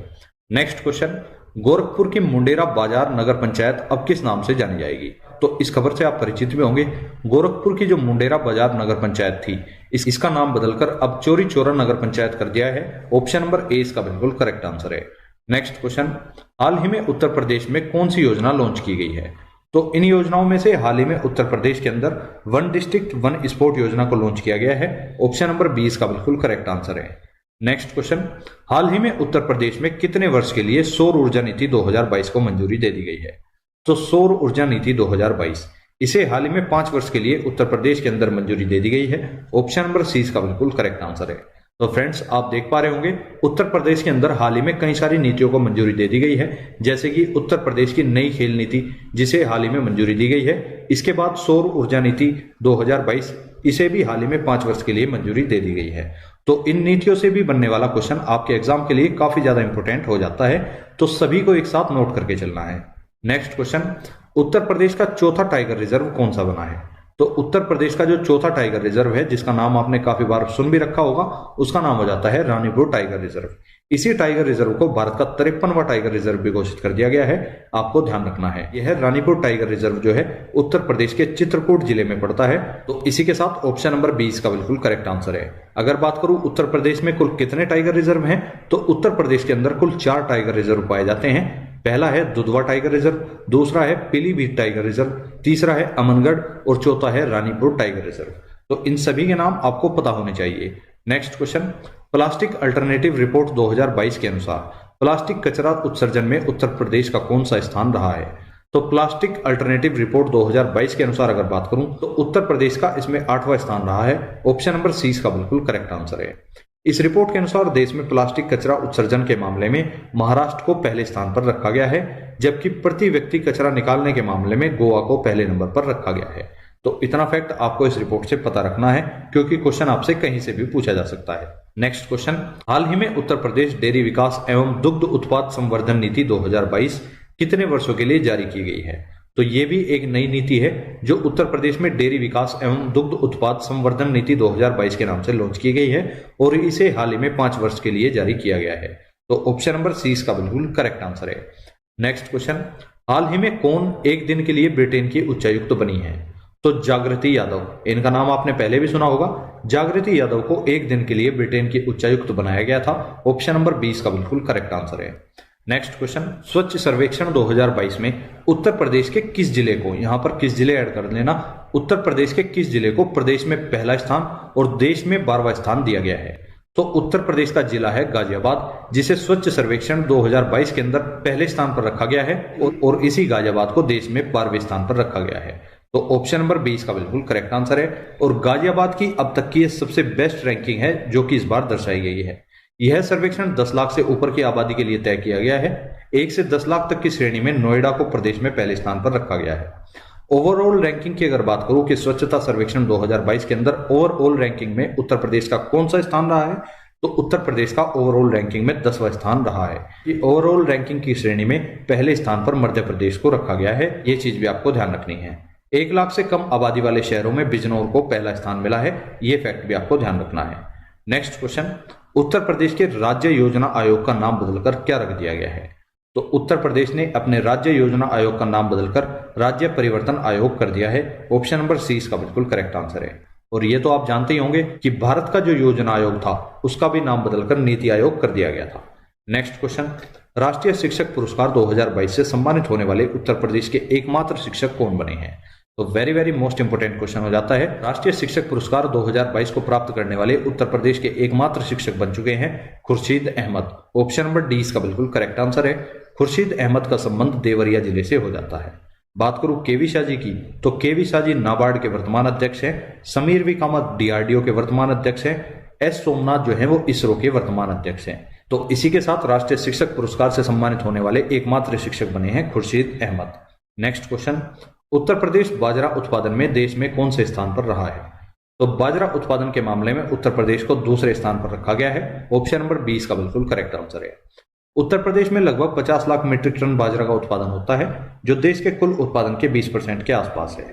नेक्स्ट क्वेश्चन, गोरखपुर की मुंडेरा बाजार नगर पंचायत अब किस नाम से जानी जाएगी। तो इस खबर से आप परिचित भी होंगे। गोरखपुर की जो मुंडेरा बाजार नगर पंचायत थी इसका नाम बदलकर अब चौरी चौरा नगर पंचायत कर दिया है। ऑप्शन नंबर ए इसका बिल्कुल करेक्ट आंसर है। नेक्स्ट क्वेश्चन, हाल ही में उत्तर प्रदेश में कौन सी योजना लॉन्च की गई है। तो इन योजनाओं में से हाल ही में उत्तर प्रदेश के अंदर 1 डिस्ट्रिक्ट 1 स्पोर्ट योजना को लॉन्च किया गया है। ऑप्शन नंबर 20 का बिल्कुल करेक्ट आंसर है। नेक्स्ट क्वेश्चन, हाल ही में उत्तर प्रदेश में कितने वर्ष के लिए सौर ऊर्जा नीति 2022 को मंजूरी दे दी गई है। तो सौर ऊर्जा नीति 2022 इसे हाल ही में 5 वर्ष के लिए उत्तर प्रदेश के अंदर मंजूरी दे दी गई है। ऑप्शन नंबर सी का बिल्कुल करेक्ट आंसर है। तो फ्रेंड्स आप देख पा रहे होंगे उत्तर प्रदेश के अंदर हाल ही में कई सारी नीतियों को मंजूरी दे दी गई है, जैसे कि उत्तर प्रदेश की नई खेल नीति जिसे हाल ही में मंजूरी दी गई है। इसके बाद सौर ऊर्जा नीति 2022 इसे भी हाल ही में 5 वर्ष के लिए मंजूरी दे दी गई है। तो इन नीतियों से भी बनने वाला क्वेश्चन आपके एग्जाम के लिए काफी ज्यादा इंपोर्टेंट हो जाता है, तो सभी को एक साथ नोट करके चलना है। नेक्स्ट क्वेश्चन, उत्तर प्रदेश का चौथा टाइगर रिजर्व कौन सा बना है। तो उत्तर प्रदेश का जो चौथा टाइगर रिजर्व है जिसका नाम आपने काफी बार सुन भी रखा होगा उसका नाम हो जाता है रानीपुर टाइगर रिजर्व। इसी टाइगर रिजर्व को भारत का 53वां टाइगर रिजर्व भी घोषित कर दिया गया है, आपको ध्यान रखना है। यह रानीपुर टाइगर रिजर्व जो है उत्तर प्रदेश के चित्रकूट जिले में पड़ता है। तो इसी के साथ ऑप्शन नंबर 20 का बिल्कुल करेक्ट आंसर है। अगर बात करूं उत्तर प्रदेश में कुल कितने टाइगर रिजर्व हैं, तो उत्तर प्रदेश के अंदर कुल 4 टाइगर रिजर्व पाए जाते हैं। पहला है दुधवा टाइगर रिजर्व, दूसरा है पीलीभीत टाइगर रिजर्व, तीसरा है अमनगढ़ और चौथा है रानीपुर टाइगर रिजर्व। तो इन सभी के नाम आपको पता होने चाहिए। Next question, plastic alternative report 2022 के अनुसार प्लास्टिक कचरा उत्सर्जन में उत्तर प्रदेश का कौन सा स्थान रहा है। तो प्लास्टिक अल्टरनेटिव रिपोर्ट 2022 के अनुसार अगर बात करूं तो उत्तर प्रदेश का इसमें 8वां स्थान रहा है। ऑप्शन नंबर सी का बिल्कुल करेक्ट आंसर है। इस रिपोर्ट के अनुसार देश में प्लास्टिक कचरा उत्सर्जन के मामले में महाराष्ट्र को पहले स्थान पर रखा गया है, जबकि प्रति व्यक्ति कचरा निकालने के मामले में गोवा को पहले नंबर पर रखा गया है। तो इतना फैक्ट आपको इस रिपोर्ट से पता रखना है, क्योंकि क्वेश्चन आपसे कहीं से भी पूछा जा सकता है। नेक्स्ट क्वेश्चन, हाल ही में उत्तर प्रदेश डेयरी विकास एवं दुग्ध उत्पाद संवर्धन नीति 2022 कितने वर्षों के लिए जारी की गई है? तो ये भी एक नई नीति है जो उत्तर प्रदेश में डेयरी विकास एवं दुग्ध उत्पाद संवर्धन नीति 2022 के नाम से लॉन्च की गई है और इसे हाल ही में 5 वर्ष के लिए जारी किया गया है। तो ऑप्शन नंबर सी इसका बिल्कुल करेक्ट आंसर है। नेक्स्ट क्वेश्चन, हाल ही में कौन एक दिन के लिए ब्रिटेन की उच्चायुक्त बनी है? तो जागृति यादव, इनका नाम आपने पहले भी सुना होगा। जागृति यादव को एक दिन के लिए ब्रिटेन की उच्चायुक्त बनाया गया था। ऑप्शन नंबर 20 का बिल्कुल करेक्ट आंसर है। नेक्स्ट क्वेश्चन, स्वच्छ सर्वेक्षण 2022 में उत्तर प्रदेश के किस जिले को, यहां पर किस जिले ऐड कर लेना, उत्तर प्रदेश के किस जिले को प्रदेश में पहला स्थान और देश में 12वां स्थान दिया गया है? तो उत्तर प्रदेश का जिला है गाजियाबाद, जिसे स्वच्छ सर्वेक्षण 2022 के अंदर पहले स्थान पर रखा गया है और इसी गाजियाबाद को देश में 12वें स्थान पर रखा गया है। तो ऑप्शन नंबर 20 का बिल्कुल करेक्ट आंसर है। और गाजियाबाद की अब तक की सबसे बेस्ट रैंकिंग है जो कि इस बार दर्शाई गई है। यह सर्वेक्षण 10 लाख से ऊपर की आबादी के लिए तय किया गया है। 1 से 10 लाख तक की श्रेणी में नोएडा को प्रदेश में पहले स्थान पर रखा गया है। ओवरऑल रैंकिंग की अगर बात करूं कि स्वच्छता सर्वेक्षण 2022 के अंदर ओवरऑल रैंकिंग में उत्तर प्रदेश का कौन सा स्थान रहा है, तो उत्तर प्रदेश का ओवरऑल रैंकिंग में 10वां स्थान रहा है। ये ओवरऑल रैंकिंग की श्रेणी में पहले स्थान पर मध्य प्रदेश को रखा गया है। ये चीज भी आपको ध्यान रखनी है। 1 लाख से कम आबादी वाले शहरों में बिजनौर को पहला स्थान मिला है। ये फैक्ट भी आपको ध्यान रखना है। नेक्स्ट क्वेश्चन, उत्तर प्रदेश के राज्य योजना आयोग का नाम बदलकर क्या रख दिया गया है? तो उत्तर प्रदेश ने अपने राज्य योजना आयोग का नाम बदलकर राज्य परिवर्तन आयोग कर दिया है। ऑप्शन नंबर सी इसका बिल्कुल करेक्ट आंसर है। और ये तो आप जानते ही होंगे कि भारत का जो योजना आयोग था उसका भी नाम बदलकर नीति आयोग कर दिया गया था। नेक्स्ट क्वेश्चन, राष्ट्रीय शिक्षक पुरस्कार 2022 से सम्मानित होने वाले उत्तर प्रदेश के एकमात्र शिक्षक कौन बने हैं? तो very very most important question हो जाता है। राष्ट्रीय शिक्षक पुरस्कार 2022 को प्राप्त करने वाले उत्तर प्रदेश के एकमात्र शिक्षक बन चुके हैं Khurshid Ahmed. Option number D इसका बिल्कुल करेक्ट आंसर है। खुर्शीद अहमद का संबंध देवरिया जिले से हो जाता है। बात करूं केवी शाह जी की, तो केवी शाह जी नाबार्ड के वर्तमान अध्यक्ष हैं। समीर वी कामत डीआरडीओ के वर्तमान अध्यक्ष हैं। एस सोमनाथ जो है वो इसरो के वर्तमान अध्यक्ष हैं। तो इसी के साथ राष्ट्रीय शिक्षक पुरस्कार से सम्मानित होने वाले एकमात्र शिक्षक बने हैं खुर्शीद अहमद। नेक्स्ट क्वेश्चन, उत्तर प्रदेश बाजरा उत्पादन में देश में कौन से स्थान पर रहा है? तो बाजरा उत्पादन के मामले में उत्तर प्रदेश को दूसरे स्थान पर रखा गया है। ऑप्शन नंबर 20 का बिल्कुल करेक्ट आंसर है। उत्तर प्रदेश में लगभग 50 लाख मीट्रिक टन बाजरा का उत्पादन होता है, जो देश के कुल उत्पादन के 20% के आसपास है।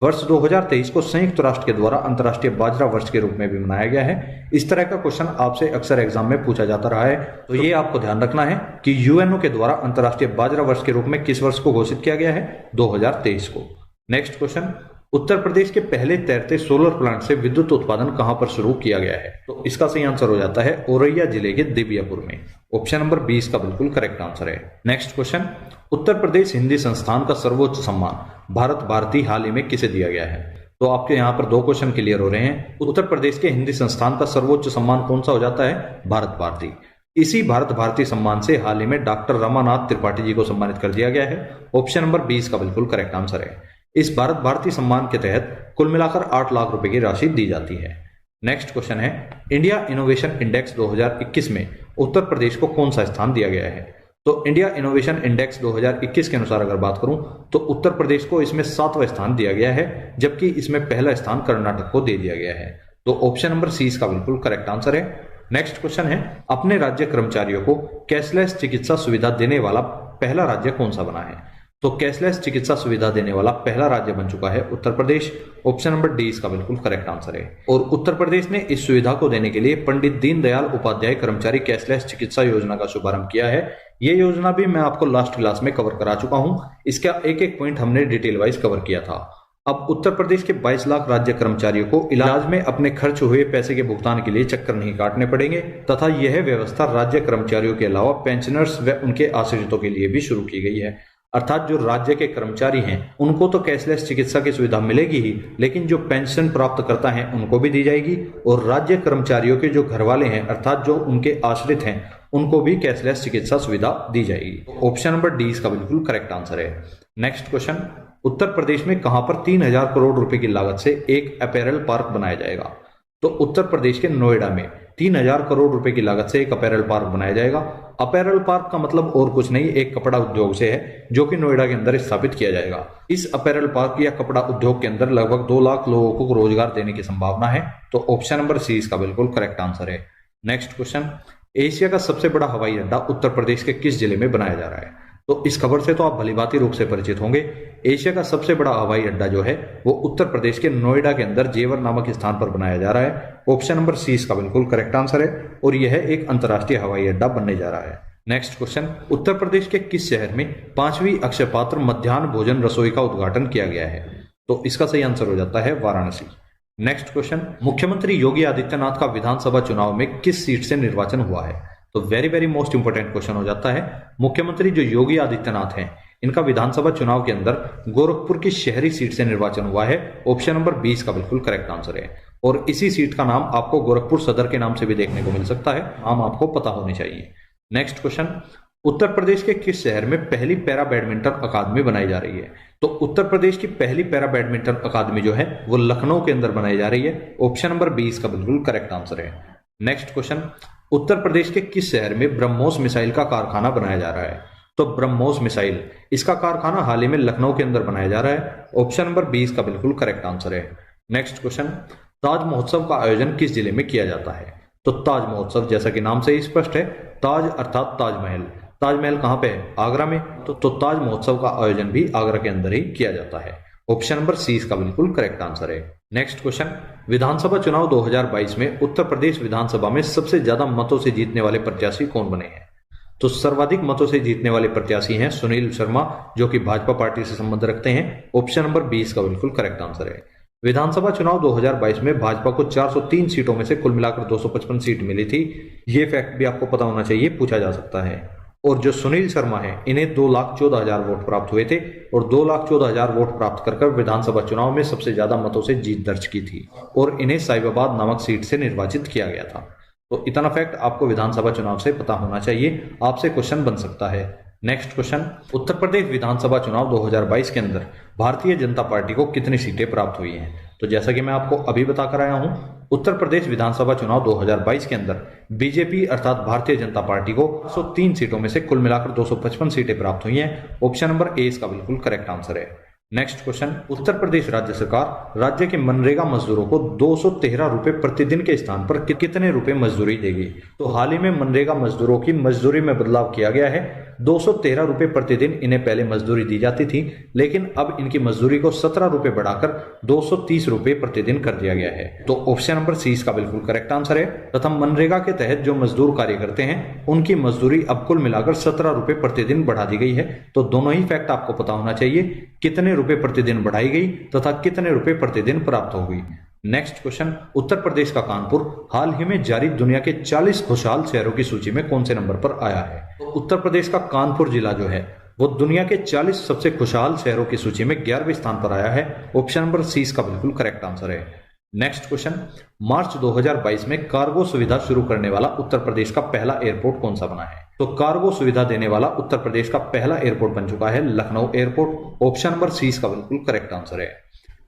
वर्ष 2023 को संयुक्त राष्ट्र के द्वारा अंतर्राष्ट्रीय बाजरा वर्ष के रूप में भी मनाया गया है। इस तरह का क्वेश्चन आपसे अक्सर एग्जाम में पूछा जाता रहा है। तो ये आपको ध्यान रखना है कि यूएनओ के द्वारा अंतर्राष्ट्रीय बाजरा वर्ष के रूप में किस वर्ष को घोषित किया गया है? 2023 को। नेक्स्ट क्वेश्चन, उत्तर प्रदेश के पहले तैरते सोलर प्लांट से विद्युत उत्पादन कहां पर शुरू किया गया है? तो इसका सही आंसर हो जाता है औरैया जिले के दिबियापुर में। ऑप्शन नंबर 20 का बिल्कुल करेक्ट आंसर है। नेक्स्ट क्वेश्चन, उत्तर प्रदेश हिंदी संस्थान का सर्वोच्च सम्मान भारत भारती हाल ही में किसे दिया गया है? तो आपके यहाँ पर 2 क्वेश्चन क्लियर हो रहे हैं। उत्तर प्रदेश के हिंदी संस्थान का सर्वोच्च सम्मान कौन सा हो जाता है? भारत भारती। इसी भारत भारती सम्मान से हाल ही में डॉक्टर रमानाथ त्रिपाठी जी को सम्मानित कर दिया गया है। ऑप्शन नंबर 20 का बिल्कुल करेक्ट आंसर है। इस भारत भारती सम्मान के तहत कुल मिलाकर 8 लाख रुपए की राशि दी जाती है। नेक्स्ट क्वेश्चन है, इंडिया इनोवेशन इंडेक्स 2021 में उत्तर प्रदेश को कौन सा स्थान दिया गया है? तो इंडिया इनोवेशन इंडेक्स 2021 के अनुसार अगर बात करूं तो उत्तर प्रदेश को इसमें 7वां स्थान दिया गया है, जबकि इसमें पहला स्थान कर्नाटक को दे दिया गया है। तो ऑप्शन नंबर सी इसका बिल्कुल करेक्ट आंसर है। नेक्स्ट क्वेश्चन है, अपने राज्य कर्मचारियों को कैशलेस चिकित्सा सुविधा देने वाला पहला राज्य कौन सा बना है? तो कैशलेस चिकित्सा सुविधा देने वाला पहला राज्य बन चुका है Uttar Pradesh. Option number D इसका बिल्कुल करेक्ट आंसर है। और उत्तर प्रदेश ने इस सुविधा को देने के लिए पंडित दीनदयाल उपाध्याय कर्मचारी कैशलेस चिकित्सा योजना का शुभारंभ किया है। ये योजना भी मैं आपको लास्ट क्लास में कवर करा चुका हूं। इसका एक एक पॉइंट हमने डिटेल वाइज कवर किया था। अब उत्तर प्रदेश के 22 लाख राज्य कर्मचारियों को इलाज में अपने खर्च हुए पैसे के भुगतान के लिए चक्कर नहीं काटने पड़ेंगे, तथा यह व्यवस्था राज्य कर्मचारियों के अलावा पेंशनर्स व उनके आश्रितों के लिए भी शुरू की गई है। अर्थात जो राज्य के कर्मचारी हैं उनको तो कैशलेस चिकित्सा की सुविधा मिलेगी ही, लेकिन जो पेंशन प्राप्त करता है उनको भी दी जाएगी, और राज्य कर्मचारियों के जो घर वाले हैं अर्थात जो उनके आश्रित हैं उनको भी कैशलेस चिकित्सा सुविधा दी जाएगी। ऑप्शन नंबर डी इसका बिल्कुल करेक्ट आंसर है। नेक्स्ट क्वेश्चन, उत्तर प्रदेश में कहां पर 3000 करोड़ रुपए की लागत से एक अपैरल पार्क बनाया जाएगा? तो उत्तर प्रदेश के नोएडा में 3000 करोड़ रुपए की लागत से एक अपैरल पार्क बनाया जाएगा। अपैरल पार्क का मतलब और कुछ नहीं, एक कपड़ा उद्योग से है जो कि नोएडा के अंदर स्थापित किया जाएगा। इस अपैरल पार्क या कपड़ा उद्योग के अंदर लगभग 2 लाख लोगों को रोजगार देने की संभावना है। तो ऑप्शन नंबर सी इसका बिल्कुल करेक्ट आंसर है। नेक्स्ट क्वेश्चन, एशिया का सबसे बड़ा हवाई अड्डा उत्तर प्रदेश के किस जिले में बनाया जा रहा है? तो इस खबर से तो आप भलीभांति रूप से परिचित होंगे। एशिया का सबसे बड़ा हवाई अड्डा जो है वो उत्तर प्रदेश के नोएडा के अंदर जेवर नामक स्थान पर बनाया जा रहा है। ऑप्शन नंबर सी इसका बिल्कुल करेक्ट आंसर है और यह एक अंतर्राष्ट्रीय हवाई अड्डा बनने जा रहा है। नेक्स्ट क्वेश्चन, उत्तर प्रदेश के किस शहर में 5वीं अक्षय पात्र मध्याह्न भोजन रसोई का उद्घाटन किया गया है? तो इसका सही आंसर हो जाता है वाराणसी। नेक्स्ट क्वेश्चन, मुख्यमंत्री योगी आदित्यनाथ का विधानसभा चुनाव में किस सीट से निर्वाचन हुआ है? तो very very most important question हो जाता है। मुख्यमंत्री जो योगी आदित्यनाथ हैं, इनका विधानसभा चुनाव के अंदर गोरखपुर की शहरी सीट से निर्वाचन हुआ है। ऑप्शन नंबर 20 का बिल्कुल करेक्ट आंसर है और इसी सीट का नाम आपको गोरखपुर सदर के नाम से भी देखने को मिल सकता है, नाम आपको पता होनी चाहिए। नेक्स्ट क्वेश्चन, उत्तर प्रदेश के किस शहर में पहली पैरा बैडमिंटन अकादमी बनाई जा रही है? तो उत्तर प्रदेश की पहली पैरा बैडमिंटन अकादमी जो है वो लखनऊ के अंदर बनाई जा रही है। ऑप्शन नंबर 20 का बिल्कुल करेक्ट आंसर है। नेक्स्ट क्वेश्चन, उत्तर प्रदेश के किस शहर में ब्रह्मोस मिसाइल का कारखाना बनाया जा रहा है? तो ब्रह्मोस मिसाइल, इसका कारखाना हाल ही में लखनऊ के अंदर बनाया जा रहा है। ऑप्शन नंबर 20 का बिल्कुल करेक्ट आंसर है। नेक्स्ट क्वेश्चन, ताज महोत्सव का आयोजन किस जिले में किया जाता है? तो ताज महोत्सव जैसा कि नाम से ही स्पष्ट है, ताज अर्थात ताजमहल। ताजमहल कहां पे है? आगरा में। तो ताज महोत्सव का आयोजन भी आगरा के अंदर ही किया जाता है। ऑप्शन नंबर सी इसका बिल्कुल करेक्ट आंसर है। नेक्स्ट क्वेश्चन, विधानसभा चुनाव 2022 में उत्तर प्रदेश विधानसभा में सबसे ज्यादा मतों से जीतने वाले प्रत्याशी कौन बने हैं? तो सर्वाधिक मतों से जीतने वाले प्रत्याशी हैं सुनील शर्मा, जो कि भाजपा पार्टी से संबंध रखते हैं। ऑप्शन नंबर 20 का बिल्कुल करेक्ट आंसर है। विधानसभा चुनाव 2022 में भाजपा को 403 सीटों में से कुल मिलाकर 255 सीट मिली थी। ये फैक्ट भी आपको पता होना चाहिए, पूछा जा सकता है। और जो सुनील शर्मा है, इन्हें 2,14,000 वोट प्राप्त हुए थे और 2,14,000 वोट प्राप्त कर विधानसभा चुनाव में सबसे ज्यादा मतों से जीत दर्ज की थी और इन्हें साहिबाबाद नामक सीट से निर्वाचित किया गया था। तो इतना फैक्ट आपको विधानसभा चुनाव से पता होना चाहिए, आपसे क्वेश्चन बन सकता है। नेक्स्ट क्वेश्चन, उत्तर प्रदेश विधानसभा चुनाव 2022 के अंदर भारतीय जनता पार्टी को कितनी सीटें प्राप्त हुई हैं? तो जैसा कि मैं आपको अभी बताकर आया हूं, उत्तर प्रदेश विधानसभा चुनाव 2022 के अंदर बीजेपी अर्थात भारतीय जनता पार्टी को 103 सीटों में से कुल मिलाकर 255 सीटें प्राप्त हुई हैं। ऑप्शन नंबर ए इसका बिल्कुल करेक्ट आंसर है। नेक्स्ट क्वेश्चन, उत्तर प्रदेश राज्य सरकार राज्य के मनरेगा मजदूरों को 213 रुपए प्रतिदिन के स्थान पर कितने रुपए मजदूरी देगी? तो हाल ही में मनरेगा मजदूरों की मजदूरी में बदलाव किया गया है। 213 रुपए प्रतिदिन इन्हें पहले मजदूरी दी जाती थी, लेकिन अब इनकी मजदूरी को 17 रुपए बढ़ाकर 230 रुपए प्रतिदिन कर दिया गया है। तो ऑप्शन नंबर सी इसका बिल्कुल करेक्ट आंसर है तथा मनरेगा के तहत जो मजदूर कार्य करते हैं उनकी मजदूरी अब कुल मिलाकर 17 रुपए प्रतिदिन बढ़ा दी गई है। तो दोनों ही फैक्ट आपको पता होना चाहिए, कितने रुपए प्रतिदिन बढ़ाई गई तथा कितने रुपए प्रतिदिन प्राप्त हो गई। नेक्स्ट क्वेश्चन, उत्तर प्रदेश का कानपुर हाल ही में जारी दुनिया के 40 खुशहाल शहरों की सूची में कौन से नंबर पर आया है? तो उत्तर प्रदेश का कानपुर जिला जो है वो दुनिया के 40 सबसे खुशहाल शहरों की सूची में 11वें स्थान पर आया है। ऑप्शन नंबर सी इसका बिल्कुल करेक्ट आंसर है। नेक्स्ट क्वेश्चन, मार्च 2022 में कार्गो सुविधा शुरू करने वाला उत्तर प्रदेश का पहला एयरपोर्ट कौन सा बना है? तो कार्गो सुविधा देने वाला उत्तर प्रदेश का पहला एयरपोर्ट बन चुका है Lucknow airport. Option number C इसका बिल्कुल करेक्ट आंसर है।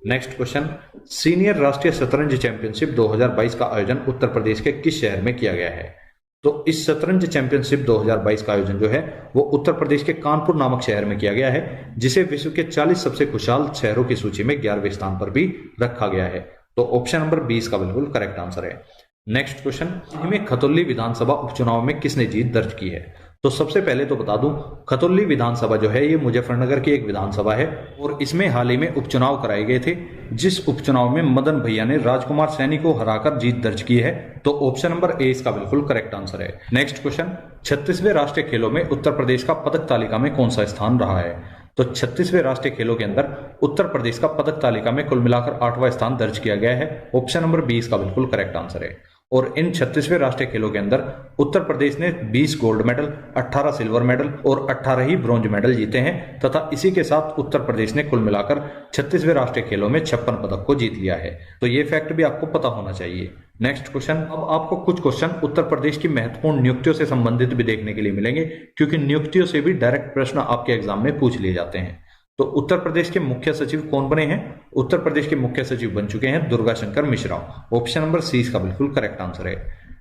नेक्स्ट क्वेश्चन, सीनियर राष्ट्रीय शतरंज चैंपियनशिप 2022 का आयोजन उत्तर प्रदेश के किस शहर में किया गया है? तो इस शतरंज चैंपियनशिप 2022 का आयोजन जो है वो उत्तर प्रदेश के कानपुर नामक शहर में किया गया है, जिसे विश्व के 40 सबसे खुशहाल शहरों की सूची में 11वें स्थान पर भी रखा गया है। तो ऑप्शन नंबर 20 का बिल्कुल करेक्ट आंसर है। नेक्स्ट क्वेश्चन, में खतौली विधानसभा उपचुनाव में किसने जीत दर्ज की है? तो सबसे पहले तो बता दूं, खतौली विधानसभा जो है ये मुजफ्फरनगर की एक विधानसभा है और इसमें हाल ही में उपचुनाव कराए गए थे, जिस उपचुनाव में मदन भैया ने राजकुमार सैनी को हराकर जीत दर्ज की है। तो ऑप्शन नंबर ए इसका बिल्कुल करेक्ट आंसर है। नेक्स्ट क्वेश्चन, 36वें राष्ट्रीय खेलों में उत्तर प्रदेश का पदक तालिका में कौन सा स्थान रहा है? तो 36वें राष्ट्रीय खेलों के अंदर उत्तर प्रदेश का पदक तालिका में कुल मिलाकर 8वां स्थान दर्ज किया गया है। ऑप्शन नंबर 20 का बिल्कुल करेक्ट आंसर है। और इन 36वें राष्ट्रीय खेलों के अंदर उत्तर प्रदेश ने 20 गोल्ड मेडल, 18 सिल्वर मेडल और 18 ही ब्रॉन्ज मेडल जीते हैं तथा इसी के साथ उत्तर प्रदेश ने कुल मिलाकर 36वें राष्ट्रीय खेलों में 56 पदक को जीत लिया है। तो ये फैक्ट भी आपको पता होना चाहिए। नेक्स्ट क्वेश्चन, अब आपको कुछ क्वेश्चन उत्तर प्रदेश की महत्वपूर्ण नियुक्तियों से संबंधित भी देखने के लिए मिलेंगे, क्योंकि नियुक्तियों से भी डायरेक्ट प्रश्न आपके एग्जाम में पूछ लिए जाते हैं। तो उत्तर प्रदेश के मुख्य सचिव कौन बने हैं? उत्तर प्रदेश के मुख्य सचिव बन चुके हैं Durga Shankar Mishra. Option number C इसका बिल्कुल करेक्ट आंसर है।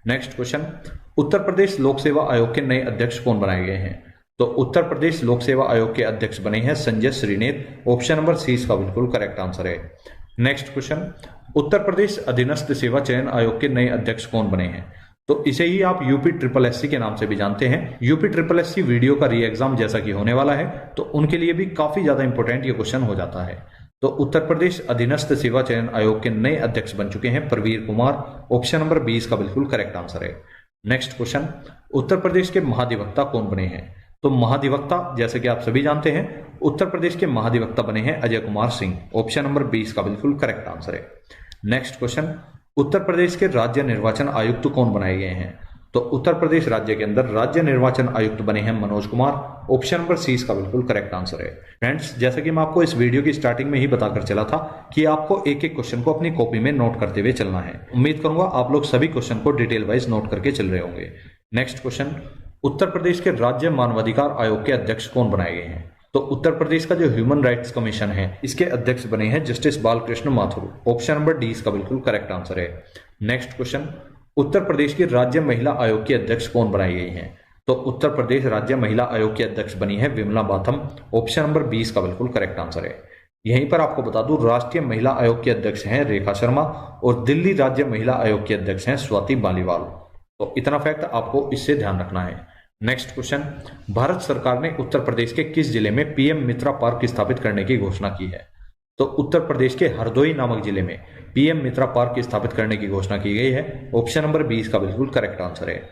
नेक्स्ट क्वेश्चन, उत्तर प्रदेश लोक सेवा आयोग के नए अध्यक्ष कौन बनाए गए हैं? तो उत्तर प्रदेश लोक सेवा आयोग के अध्यक्ष बने हैं Sanjay Shrinet. Option number C इसका बिल्कुल करेक्ट आंसर है। नेक्स्ट क्वेश्चन, उत्तर प्रदेश अधीनस्थ सेवा चयन आयोग के नए अध्यक्ष कौन बने हैं? तो इसे ही आप यूपी ट्रिपल एससी के नाम से भी जानते हैं। यूपी ट्रिपल एससी वीडियो का री एग्जाम जैसा कि होने वाला है, तो उनके लिए भी काफी ज्यादा इंपॉर्टेंट ये क्वेश्चन हो जाता है। तो उत्तर प्रदेश अधीनस्थ सेवा चयन आयोग के नए अध्यक्ष बन चुके हैं प्रवीर कुमार। ऑप्शन नंबर 20 का बिल्कुल करेक्ट आंसर है। नेक्स्ट क्वेश्चन, उत्तर प्रदेश के महाधिवक्ता कौन बने हैं? तो महाधिवक्ता जैसे कि आप सभी जानते हैं, उत्तर प्रदेश के महाधिवक्ता बने हैं अजय कुमार सिंह। ऑप्शन नंबर 20 का बिल्कुल करेक्ट आंसर है। नेक्स्ट क्वेश्चन, उत्तर प्रदेश के राज्य निर्वाचन आयुक्त कौन बनाए गए हैं? तो उत्तर प्रदेश राज्य के अंदर राज्य निर्वाचन आयुक्त बने हैं Manoj Kumar. Option number C इसका बिल्कुल करेक्ट आंसर है। फ्रेंड्स, जैसे कि मैं आपको इस वीडियो की स्टार्टिंग में ही बताकर चला था कि आपको एक एक क्वेश्चन को अपनी कॉपी में नोट करते हुए चलना है। उम्मीद करूंगा आप लोग सभी क्वेश्चन को डिटेल वाइज नोट करके चल रहे होंगे। नेक्स्ट क्वेश्चन, उत्तर प्रदेश के राज्य मानवाधिकार आयोग के अध्यक्ष कौन बनाए गए हैं? तो उत्तर प्रदेश का जो ह्यूमन राइट्स कमीशन है, इसके अध्यक्ष बने हैं justice Balkrishna Mathur. Option number D इसका बिल्कुल करेक्ट आंसर है। नेक्स्ट क्वेश्चन, उत्तर प्रदेश की राज्य महिला आयोग की अध्यक्ष कौन बनाई गई हैं? तो उत्तर प्रदेश राज्य महिला आयोग की अध्यक्ष बनी है विमला बाथम। ऑप्शन नंबर 20 का बिल्कुल करेक्ट आंसर है। यहीं पर आपको बता दूं, राष्ट्रीय महिला आयोग के अध्यक्ष हैं रेखा शर्मा और दिल्ली राज्य महिला आयोग के अध्यक्ष हैं स्वाति बालीवाल। तो इतना फैक्ट आपको इससे ध्यान रखना है। नेक्स्ट क्वेश्चन, भारत सरकार ने उत्तर प्रदेश के किस जिले में पीएम मित्रा पार्क स्थापित करने की घोषणा की है? तो उत्तर प्रदेश के हरदोई नामक जिले में पीएम मित्रा पार्क स्थापित करने की घोषणा की गई है। ऑप्शन नंबर 20 का बिल्कुल करेक्ट आंसर है।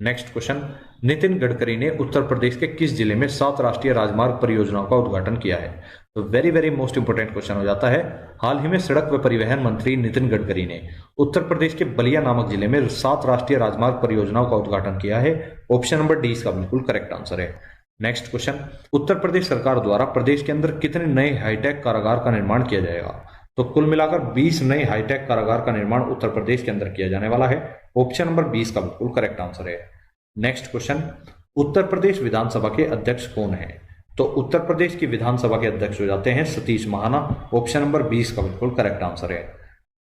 नेक्स्ट क्वेश्चन, नितिन गडकरी ने उत्तर प्रदेश के किस जिले में 7 राष्ट्रीय राजमार्ग परियोजनाओं का उद्घाटन किया है? तो वेरी मोस्ट इंपोर्टेंट क्वेश्चन हो जाता है। हाल ही में सड़क व परिवहन मंत्री नितिन गडकरी ने उत्तर प्रदेश के बलिया नामक जिले में 7 राष्ट्रीय राजमार्ग परियोजनाओं का उद्घाटन किया है। ऑप्शन नंबर डी इसका बिल्कुल करेक्ट आंसर है। नेक्स्ट क्वेश्चन, उत्तर प्रदेश सरकार द्वारा प्रदेश के अंदर कितने नए हाईटेक कारागार का निर्माण किया जाएगा? तो कुल मिलाकर 20 नए हाईटेक कारागार का निर्माण उत्तर प्रदेश के अंदर किया जाने वाला है। ऑप्शन नंबर 20 का बिल्कुल करेक्ट आंसर है। नेक्स्ट क्वेश्चन, उत्तर प्रदेश विधानसभा के अध्यक्ष कौन है? तो उत्तर प्रदेश की विधानसभा के अध्यक्ष हो जाते हैं सतीश महाना। ऑप्शन नंबर 20 का बिल्कुल करेक्ट आंसर है।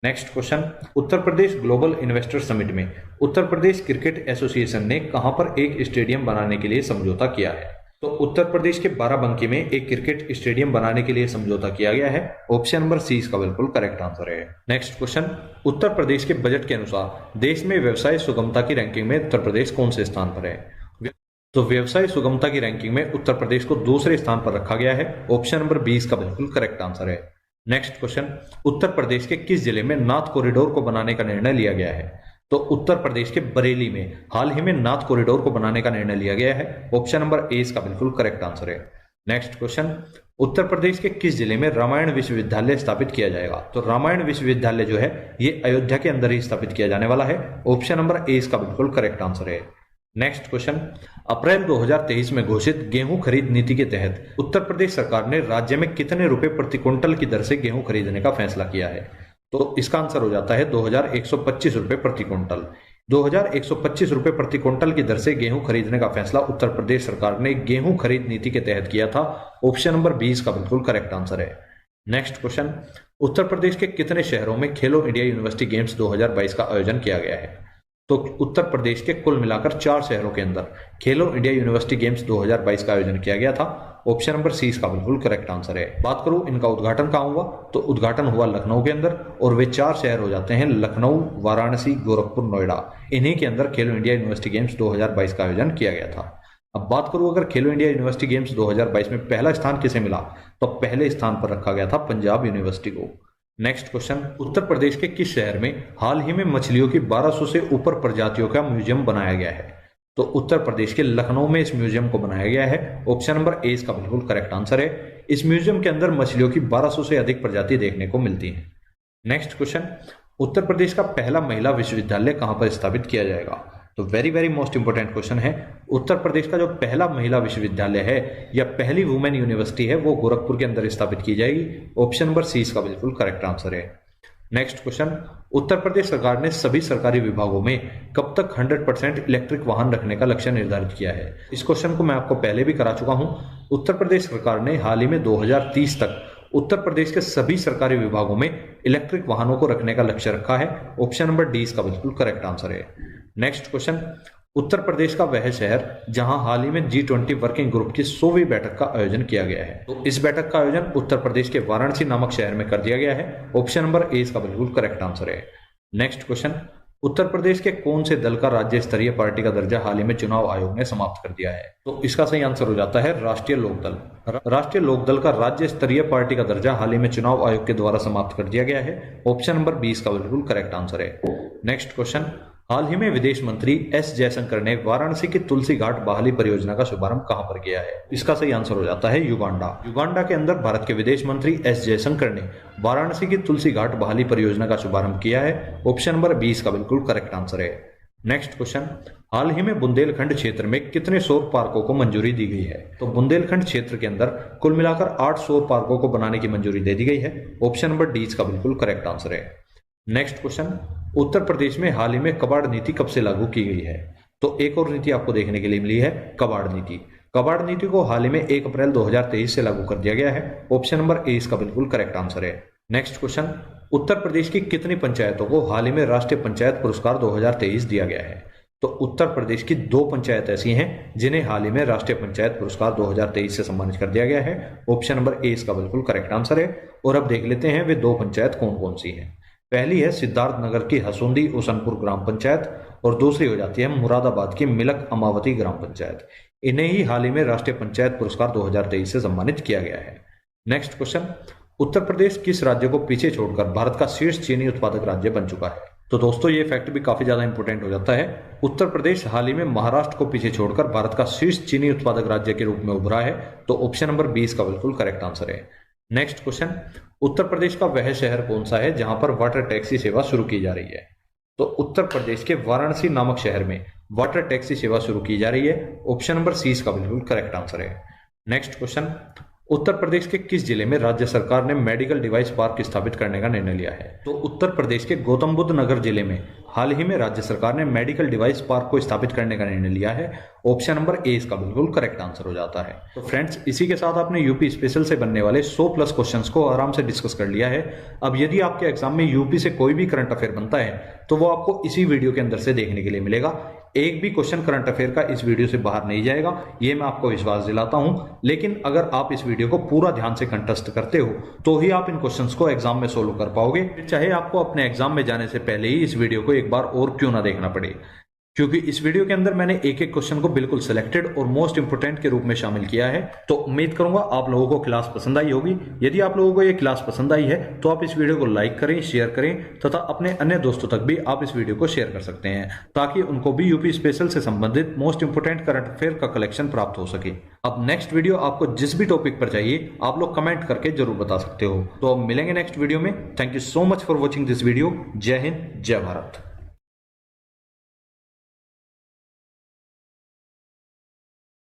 नेक्स्ट क्वेश्चन, उत्तर प्रदेश ग्लोबल इन्वेस्टर समिट में उत्तर प्रदेश क्रिकेट एसोसिएशन ने कहां पर एक स्टेडियम बनाने के लिए समझौता किया है? तो उत्तर प्रदेश के बाराबंकी में एक क्रिकेट स्टेडियम बनाने के लिए समझौता किया गया है। ऑप्शन नंबर सी इसका बिल्कुल करेक्ट आंसर है। नेक्स्ट क्वेश्चन, उत्तर प्रदेश के बजट के अनुसार देश में व्यवसाय सुगमता की रैंकिंग में उत्तर प्रदेश कौन से स्थान पर है? तो व्यवसाय सुगमता की रैंकिंग में उत्तर प्रदेश को दूसरे स्थान पर रखा गया है। ऑप्शन नंबर 20 का बिल्कुल करेक्ट आंसर है। नेक्स्ट क्वेश्चन, उत्तर प्रदेश के किस जिले में नाथ कॉरिडोर को बनाने का निर्णय लिया गया है? तो उत्तर प्रदेश के बरेली में हाल ही में नाथ कॉरिडोर को बनाने का निर्णय लिया गया है। ऑप्शन नंबर ए इसका बिल्कुल करेक्ट आंसर है। नेक्स्ट क्वेश्चन, उत्तर प्रदेश के किस जिले में रामायण विश्वविद्यालय स्थापित किया जाएगा? तो रामायण विश्वविद्यालय जो है ये अयोध्या के अंदर ही स्थापित किया जाने वाला है। ऑप्शन नंबर ए इसका बिल्कुल करेक्ट आंसर है। नेक्स्ट क्वेश्चन, अप्रैल 2023 में घोषित गेहूं खरीद नीति के तहत उत्तर प्रदेश सरकार ने राज्य में कितने रुपए प्रति क्विंटल की दर से गेहूं खरीदने का फैसला किया है? तो इसका आंसर हो जाता है 2125 रुपए प्रति क्विंटल। 2125 रुपए प्रति क्विंटल की दर से गेहूं खरीदने का फैसला उत्तर प्रदेश सरकार ने गेहूं खरीद नीति के तहत किया था। ऑप्शन नंबर 20 का बिल्कुल करेक्ट आंसर है। नेक्स्ट क्वेश्चन, उत्तर प्रदेश के कितने शहरों में खेलो इंडिया यूनिवर्सिटी गेम्स 2022 का आयोजन किया गया है? तो उत्तर प्रदेश के कुल मिलाकर 4 शहरों के अंदर खेलो इंडिया यूनिवर्सिटी गेम्स 2022 का आयोजन किया गया था। ऑप्शन नंबर सी इसका बिल्कुल करेक्ट आंसर है। बात करूं इनका उद्घाटन कहां हुआ, तो उद्घाटन हुआ लखनऊ के अंदर और वे 4 शहर हो जाते हैं लखनऊ, वाराणसी, गोरखपुर, नोएडा। इन्हीं के अंदर खेलो इंडिया यूनिवर्सिटी गेम्स 2022 का आयोजन किया गया था। अब बात करूं अगर खेलो इंडिया यूनिवर्सिटी गेम्स 2022 में पहला स्थान किसे मिला, तो पहले स्थान पर रखा गया था पंजाब यूनिवर्सिटी को। नेक्स्ट क्वेश्चन, उत्तर प्रदेश के किस शहर में हाल ही में मछलियों की 1200 से ऊपर प्रजातियों का म्यूजियम बनाया गया है? तो उत्तर प्रदेश के लखनऊ में इस म्यूजियम को बनाया गया है। ऑप्शन नंबर ए इसका बिल्कुल करेक्ट आंसर है। इस म्यूजियम के अंदर मछलियों की 1200 से अधिक प्रजाति देखने को मिलती हैं। नेक्स्ट क्वेश्चन, उत्तर प्रदेश का पहला महिला विश्वविद्यालय कहां पर स्थापित किया जाएगा? तो वेरी मोस्ट इंपोर्टेंट क्वेश्चन है। उत्तर प्रदेश का जो पहला महिला विश्वविद्यालय है या पहली वुमेन यूनिवर्सिटी है वो गोरखपुर के अंदर स्थापित की जाएगी। ऑप्शन नंबर सी इसका बिल्कुल करेक्ट आंसर है। नेक्स्ट क्वेश्चन, उत्तर प्रदेश सरकार ने सभी सरकारी विभागों में कब तक 100% इलेक्ट्रिक वाहन रखने का लक्ष्य निर्धारित किया है? इस क्वेश्चन को मैं आपको पहले भी करा चुका हूं। उत्तर प्रदेश सरकार ने हाल ही में 2030 तक उत्तर प्रदेश के सभी सरकारी विभागों में इलेक्ट्रिक वाहनों को रखने का लक्ष्य रखा है। ऑप्शन नंबर डी इसका बिल्कुल करेक्ट आंसर है। नेक्स्ट क्वेश्चन, उत्तर प्रदेश का वह शहर जहां हाल ही में G20 वर्किंग ग्रुप की 100वीं बैठक का आयोजन किया गया है। तो इस बैठक का आयोजन उत्तर प्रदेश के वाराणसी नामक शहर में कर दिया गया है। ऑप्शन नंबर ए इसका बिल्कुल करेक्ट आंसर है। नेक्स्ट क्वेश्चन, उत्तर प्रदेश के कौन से दल का राज्य स्तरीय पार्टी का दर्जा हाल ही में चुनाव आयोग ने समाप्त कर दिया है? तो इसका सही आंसर हो जाता है राष्ट्रीय लोकदल। राष्ट्रीय लोकदल का राज्य स्तरीय पार्टी का दर्जा हाल ही में चुनाव आयोग के द्वारा समाप्त कर दिया गया है। ऑप्शन नंबर 20 का बिल्कुल करेक्ट आंसर है। नेक्स्ट क्वेश्चन, हाल ही में विदेश मंत्री एस जयशंकर ने वाराणसी की तुलसी घाट बहाली परियोजना का शुभारंभ कहां पर किया है? इसका सही आंसर हो जाता है युगांडा। युगांडा के अंदर भारत के विदेश मंत्री एस जयशंकर ने वाराणसी की तुलसी घाट बहाली परियोजना का शुभारंभ किया है। ऑप्शन नंबर 20 का बिल्कुल करेक्ट आंसर है। नेक्स्ट क्वेश्चन, हाल ही में बुंदेलखंड क्षेत्र में कितने सौर पार्कों को मंजूरी दी गई है? तो बुंदेलखंड क्षेत्र के अंदर कुल मिलाकर 8 सौर पार्कों को बनाने की मंजूरी दे दी गई है। ऑप्शन नंबर डी इसका बिल्कुल करेक्ट आंसर है। नेक्स्ट क्वेश्चन, उत्तर प्रदेश में हाल ही में कबाड़ नीति कब से लागू की गई है? तो एक और नीति आपको देखने के लिए मिली है, कबाड़ नीति। कबाड़ नीति को हाल ही में 1 अप्रैल 2023 से लागू कर दिया गया है। ऑप्शन नंबर ए इसका बिल्कुल करेक्ट आंसर है। नेक्स्ट क्वेश्चन, उत्तर प्रदेश की कितनी पंचायतों को हाल ही में राष्ट्रीय पंचायत पुरस्कार 2023 दिया गया है? तो उत्तर प्रदेश की 2 पंचायत ऐसी हैं जिन्हें हाल ही में राष्ट्रीय पंचायत पुरस्कार 2023 से सम्मानित कर दिया गया है। ऑप्शन नंबर ए इसका बिल्कुल करेक्ट आंसर है। और अब देख लेते हैं वे 2 पंचायत कौन कौन सी हैं। पहली है सिद्धार्थ नगर की हसुंदी उसनपुर ग्राम पंचायत और दूसरी हो जाती है मुरादाबाद की मिलक अमावती ग्राम पंचायत। इन्हें ही हाल ही में राष्ट्रीय पंचायत पुरस्कार 2023 से सम्मानित किया गया है। नेक्स्ट क्वेश्चन, उत्तर प्रदेश किस राज्य को पीछे छोड़कर भारत का शीर्ष चीनी उत्पादक राज्य बन चुका है? तो दोस्तों ये फैक्ट भी काफी ज्यादा इंपॉर्टेंट हो जाता है। उत्तर प्रदेश हाल ही में महाराष्ट्र को पीछे छोड़कर भारत का शीर्ष चीनी उत्पादक राज्य के रूप में उभरा है। तो ऑप्शन नंबर 20 का बिल्कुल करेक्ट आंसर है। नेक्स्ट क्वेश्चन, उत्तर प्रदेश का वह शहर कौन सा है जहां पर वाटर टैक्सी सेवा शुरू की जा रही है? तो उत्तर प्रदेश के वाराणसी नामक शहर में वाटर टैक्सी सेवा शुरू की जा रही है। ऑप्शन नंबर सी इसका बिल्कुल करेक्ट आंसर है। नेक्स्ट क्वेश्चन, उत्तर प्रदेश के किस जिले में राज्य सरकार ने मेडिकल डिवाइस पार्क स्थापित करने का निर्णय लिया है? तो उत्तर प्रदेश के गौतम बुद्ध नगर जिले में हाल ही में राज्य सरकार ने मेडिकल डिवाइस पार्क को स्थापित करने का निर्णय लिया है। ऑप्शन नंबर ए इसका बिल्कुल करेक्ट आंसर हो जाता है। तो फ्रेंड्स, इसी के साथ आपने यूपी स्पेशल से बनने वाले 100+ क्वेश्चंस को आराम से डिस्कस कर लिया है। अब यदि आपके एग्जाम में यूपी से कोई भी करंट अफेयर बनता है तो वो आपको इसी वीडियो के अंदर से देखने के लिए मिलेगा। एक भी क्वेश्चन करंट अफेयर का इस वीडियो से बाहर नहीं जाएगा, ये मैं आपको विश्वास दिलाता हूं। लेकिन अगर आप इस वीडियो को पूरा ध्यान से कंटेस्ट करते हो तो ही आप इन क्वेश्चंस को एग्जाम में सोल्व कर पाओगे, चाहे आपको अपने एग्जाम में जाने से पहले ही इस वीडियो को एक बार और क्यों ना देखना पड़े। क्योंकि इस वीडियो के अंदर मैंने एक एक क्वेश्चन को बिल्कुल सिलेक्टेड और मोस्ट इंपोर्टेंट के रूप में शामिल किया है। तो उम्मीद करूंगा आप लोगों को क्लास पसंद आई होगी। यदि आप लोगों को ये क्लास पसंद आई है तो आप इस वीडियो को लाइक करें, शेयर करें तथा अपने अन्य दोस्तों तक भी आप इस वीडियो को शेयर कर सकते हैं ताकि उनको भी यूपी स्पेशल से संबंधित मोस्ट इंपोर्टेंट करंट अफेयर का कलेक्शन प्राप्त हो सके। अब नेक्स्ट वीडियो आपको जिस भी टॉपिक पर चाहिए आप लोग कमेंट करके जरूर बता सकते हो। तो अब मिलेंगे नेक्स्ट वीडियो में। Thank you so much for watching this video. जय हिंद, जय भारत।